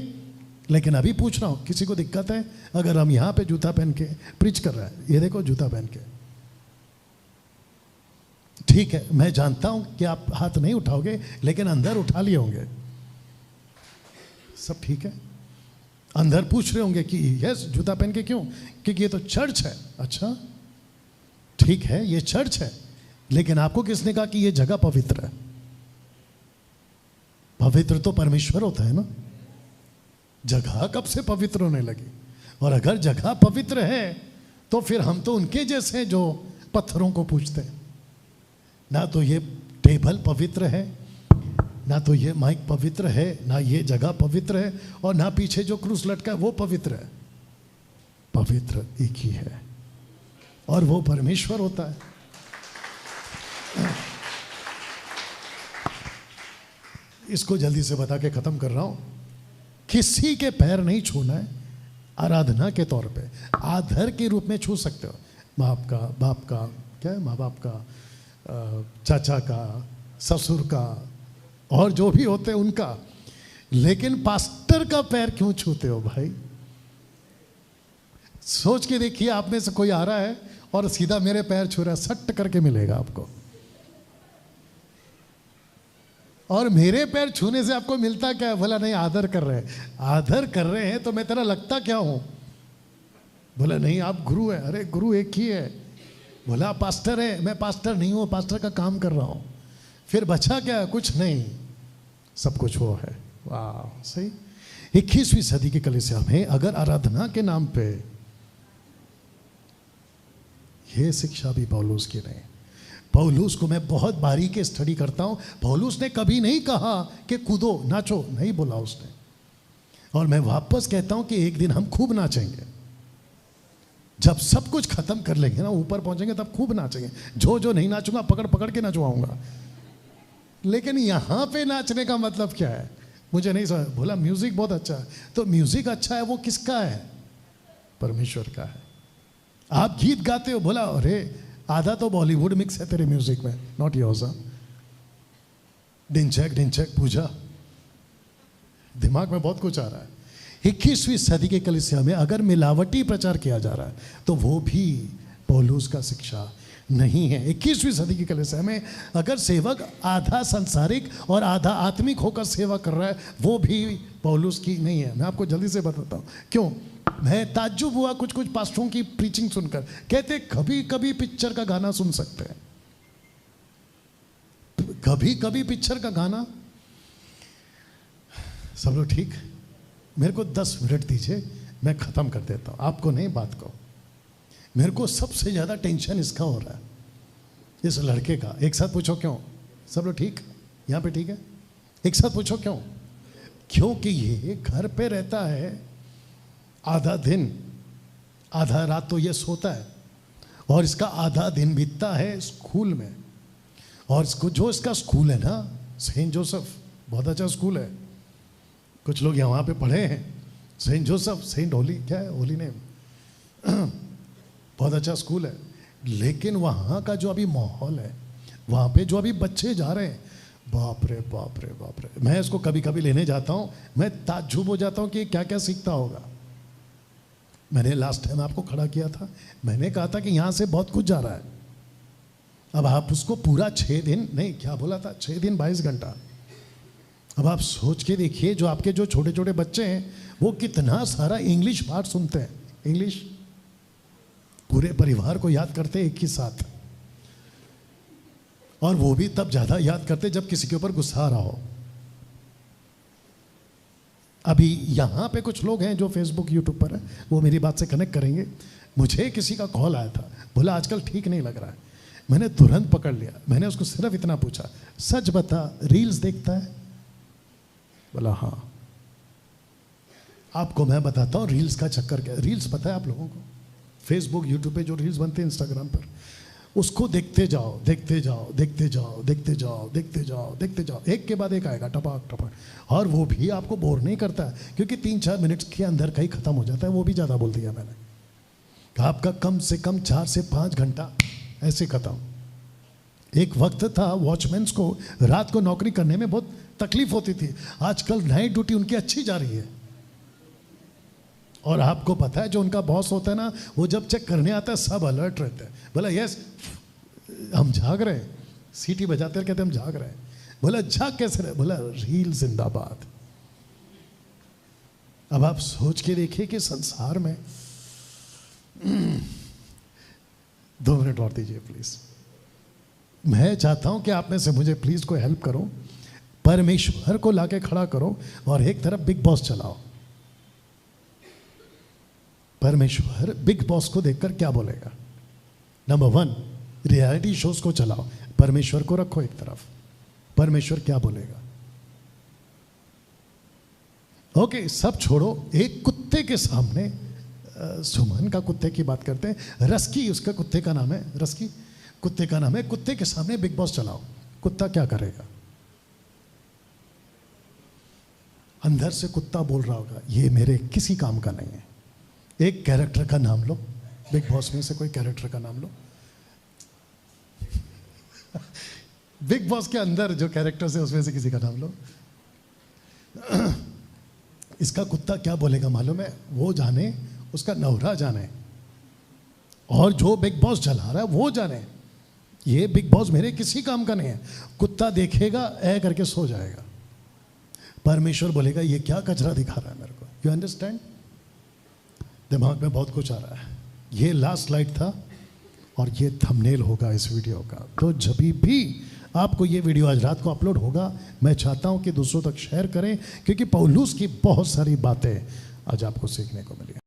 लेकिन अभी पूछ रहा हूँ, किसी को दिक्कत है अगर हम यहाँ पे जूता पहन के प्रीच कर रहे हैं? ये देखो जूता पहन के, ठीक है, मैं जानता हूँ कि आप हाथ नहीं उठाओगे, लेकिन अंदर उठा लिए होंगे। सब ठीक है, अंदर पूछ रहे होंगे कि यस जूता पहन के क्यों? क्योंकि ये तो चर्च है। अच्छा ठीक है, ये चर्च है, लेकिन आपको किसने कहा कि ये जगह पवित्र है? पवित्र तो परमेश्वर होता है ना, जगह कब से पवित्र होने लगी? और अगर जगह पवित्र है तो फिर हम तो उनके जैसे हैं जो पत्थरों को पूजते हैं। ना तो ये टेबल पवित्र है, ना तो ये माइक पवित्र है, ना ये जगह पवित्र है, और ना पीछे जो क्रूस लटका है वो पवित्र है। पवित्र एक ही है और वो परमेश्वर होता है। इसको जल्दी से बता के खत्म कर रहा हूं। किसी के पैर नहीं छूना है, आराधना के तौर पे, आदर के रूप में छू सकते हो। माँ का, बाप का, क्या है, माँ बाप का, चाचा का, ससुर का और जो भी होते उनका, लेकिन पास्टर का पैर क्यों छूते हो भाई? सोच के देखिए, आप में से कोई आ रहा है और सीधा मेरे पैर छू रहा है, सट करके मिलेगा आपको। और मेरे पैर छूने से आपको मिलता क्या है? बोला नहीं, आदर कर रहे हैं। आदर कर रहे हैं तो मैं तेरा लगता क्या हूं? बोला नहीं, आप गुरु है। अरे गुरु एक ही है। बोला पास्टर है। मैं पास्टर नहीं हूं, पास्टर का काम कर रहा हूं। फिर बचा क्या? कुछ नहीं, सब कुछ वो है। वाह, सही। 21वीं सदी की कलीसिया में अगर आराधना के नाम पे, ये शिक्षा भी पौलुस की नहीं। पौलुस को मैं बहुत बारीकी स्टडी करता हूं। पौलुस ने कभी नहीं कहा कि कूदो नाचो, नहीं बोला उसने। और मैं वापस कहता हूं कि एक दिन हम खूब नाचेंगे। जब सब कुछ खत्म कर लेंगे ना, ऊपर पहुंचेंगे, तब खूब नाचेंगे। जो नहीं नाचूंगा, पकड़ पकड़ के नचवाऊंगा। लेकिन यहां पे नाचने का मतलब क्या है मुझे नहीं समझ। बोला म्यूजिक बहुत अच्छा है। तो म्यूजिक अच्छा है वो किसका है? परमेश्वर का है। आप गीत गाते हो, बोला अरे आधा तो बॉलीवुड मिक्स है तेरे म्यूजिक में, नॉट योर्स। डिंचक पूजा, दिमाग में बहुत कुछ आ रहा है। 21वीं सदी के कलीसिया में अगर मिलावटी प्रचार किया जा रहा है तो वो भी पौलुस का शिक्षा नहीं है। 21वीं सदी की कलीसिया में अगर सेवक आधा सांसारिक और आधा आत्मिक होकर सेवा कर रहा है, वो भी पौलुस की नहीं है। मैं आपको जल्दी से बताता हूँ क्यों। मैं ताज्जुब हुआ कुछ पास्टरों की प्रीचिंग सुनकर। कहते कभी कभी पिक्चर का गाना सुन सकते हैं, कभी कभी पिक्चर का गाना। सब लोग ठीक? मेरे को 10 मिनट दीजिए, मैं खत्म कर देता हूं। आपको नहीं, बात को। मेरे को सबसे ज्यादा टेंशन इसका हो रहा है, इस लड़के का। एक साथ पूछो क्यों? सब लोग ठीक? यहां पे ठीक है? एक साथ पूछो क्यों? क्योंकि ये घर पे रहता है आधा दिन, आधा रात तो ये सोता है, और इसका आधा दिन बीतता है स्कूल में। और इसको जो इसका स्कूल है ना, सेंट जोसेफ, बहुत अच्छा स्कूल है। कुछ लोग यहाँ पे पढ़े हैं। सेंट जोसेफ, सेंट होली, क्या है होली नेम, बहुत अच्छा स्कूल है। लेकिन वहाँ का जो अभी माहौल है, वहाँ पे जो अभी बच्चे जा रहे हैं, बाप रे बाप रे बाप रे। मैं इसको कभी कभी लेने जाता हूँ, मैं ताज्जुब हो जाता हूँ कि क्या क्या सीखता होगा। मैंने लास्ट टाइम आपको खड़ा किया था, मैंने कहा था कि यहाँ से बहुत कुछ जा रहा है। अब आप उसको पूरा 6 दिन, नहीं क्या बोला था, 6 दिन 22 घंटा। अब आप सोच के देखिए, जो आपके जो छोटे छोटे बच्चे हैं वो कितना सारा इंग्लिश पाठ सुनते हैं। इंग्लिश पूरे परिवार को याद करते एक ही साथ, और वो भी तब ज़्यादा याद करते जब किसी के ऊपर गुस्सा आ रहा हो। अभी यहाँ पे कुछ लोग हैं जो फेसबुक यूट्यूब पर है, वो मेरी बात से कनेक्ट करेंगे। मुझे किसी का कॉल आया था, बोला आजकल ठीक नहीं लग रहा है। मैंने तुरंत पकड़ लिया। मैंने उसको सिर्फ इतना पूछा, सच बता रील्स देखता है? बोला हाँ। आपको मैं बताता हूँ रील्स का चक्कर क्या है। रील्स पता है आप लोगों को? फेसबुक यूट्यूब पे जो रील्स बनते हैं, इंस्टाग्राम पर, उसको देखते जाओ देखते जाओ देखते जाओ देखते जाओ देखते जाओ देखते जाओ, एक के बाद एक आएगा टपक टपक। और वो भी आपको बोर नहीं करता है, क्योंकि 3-4 मिनट के अंदर कहीं खत्म हो जाता है। वो भी ज़्यादा बोल दिया मैंने, आपका कम से कम 4 से 5 घंटा ऐसे खत्म। एक वक्त था वॉचमैन्स को रात को नौकरी करने में बहुत तकलीफ होती थी। आजकल नाइट ड्यूटी उनकी अच्छी जा रही है। और आपको पता है जो उनका बॉस होता है ना, वो जब चेक करने आता है सब अलर्ट रहते हैं। बोला यस हम जाग रहे हैं, सीटी बजाते हैं, कहते हम जाग रहे हैं। बोला जाग कैसे रहे? बोला रील जिंदाबाद। अब आप सोच के देखिए कि संसार में 2 मिनट और दीजिए प्लीज। मैं चाहता हूं कि आप में से मुझे प्लीज कोई हेल्प करो, परमेश्वर को लाके खड़ा करो और एक तरफ बिग बॉस चलाओ। परमेश्वर बिग बॉस को देखकर क्या बोलेगा? नंबर 1, रियलिटी शोज को चलाओ, परमेश्वर को रखो एक तरफ। परमेश्वर क्या बोलेगा? ओके, सब छोड़ो। एक कुत्ते के सामने, सुमन का कुत्ते की बात करते हैं, रस्की उसका कुत्ते का नाम है, रस्की कुत्ते का नाम है। कुत्ते के सामने बिग बॉस चलाओ, कुत्ता क्या करेगा? अंदर से कुत्ता बोल रहा होगा ये मेरे किसी काम का नहीं है। एक कैरेक्टर का नाम लो, बिग बॉस में से कोई कैरेक्टर का नाम लो। बिग बॉस के अंदर जो कैरेक्टर्स है उसमें से किसी का नाम लो। इसका कुत्ता क्या बोलेगा मालूम है? वो जाने, उसका नौरा जाने, और जो बिग बॉस चला रहा है वो जाने। ये बिग बॉस मेरे किसी काम का नहीं है। कुत्ता देखेगा ऐ करके सो जाएगा, परमेश्वर बोलेगा ये क्या कचरा दिखा रहा है मेरे को। You understand? दिमाग में बहुत कुछ आ रहा है। ये लास्ट स्लाइड था और ये थंबनेल होगा इस वीडियो का। तो जब भी आपको ये वीडियो आज रात को अपलोड होगा, मैं चाहता हूं कि दूसरों तक शेयर करें, क्योंकि पौलुस की बहुत सारी बातें आज आपको सीखने को मिली।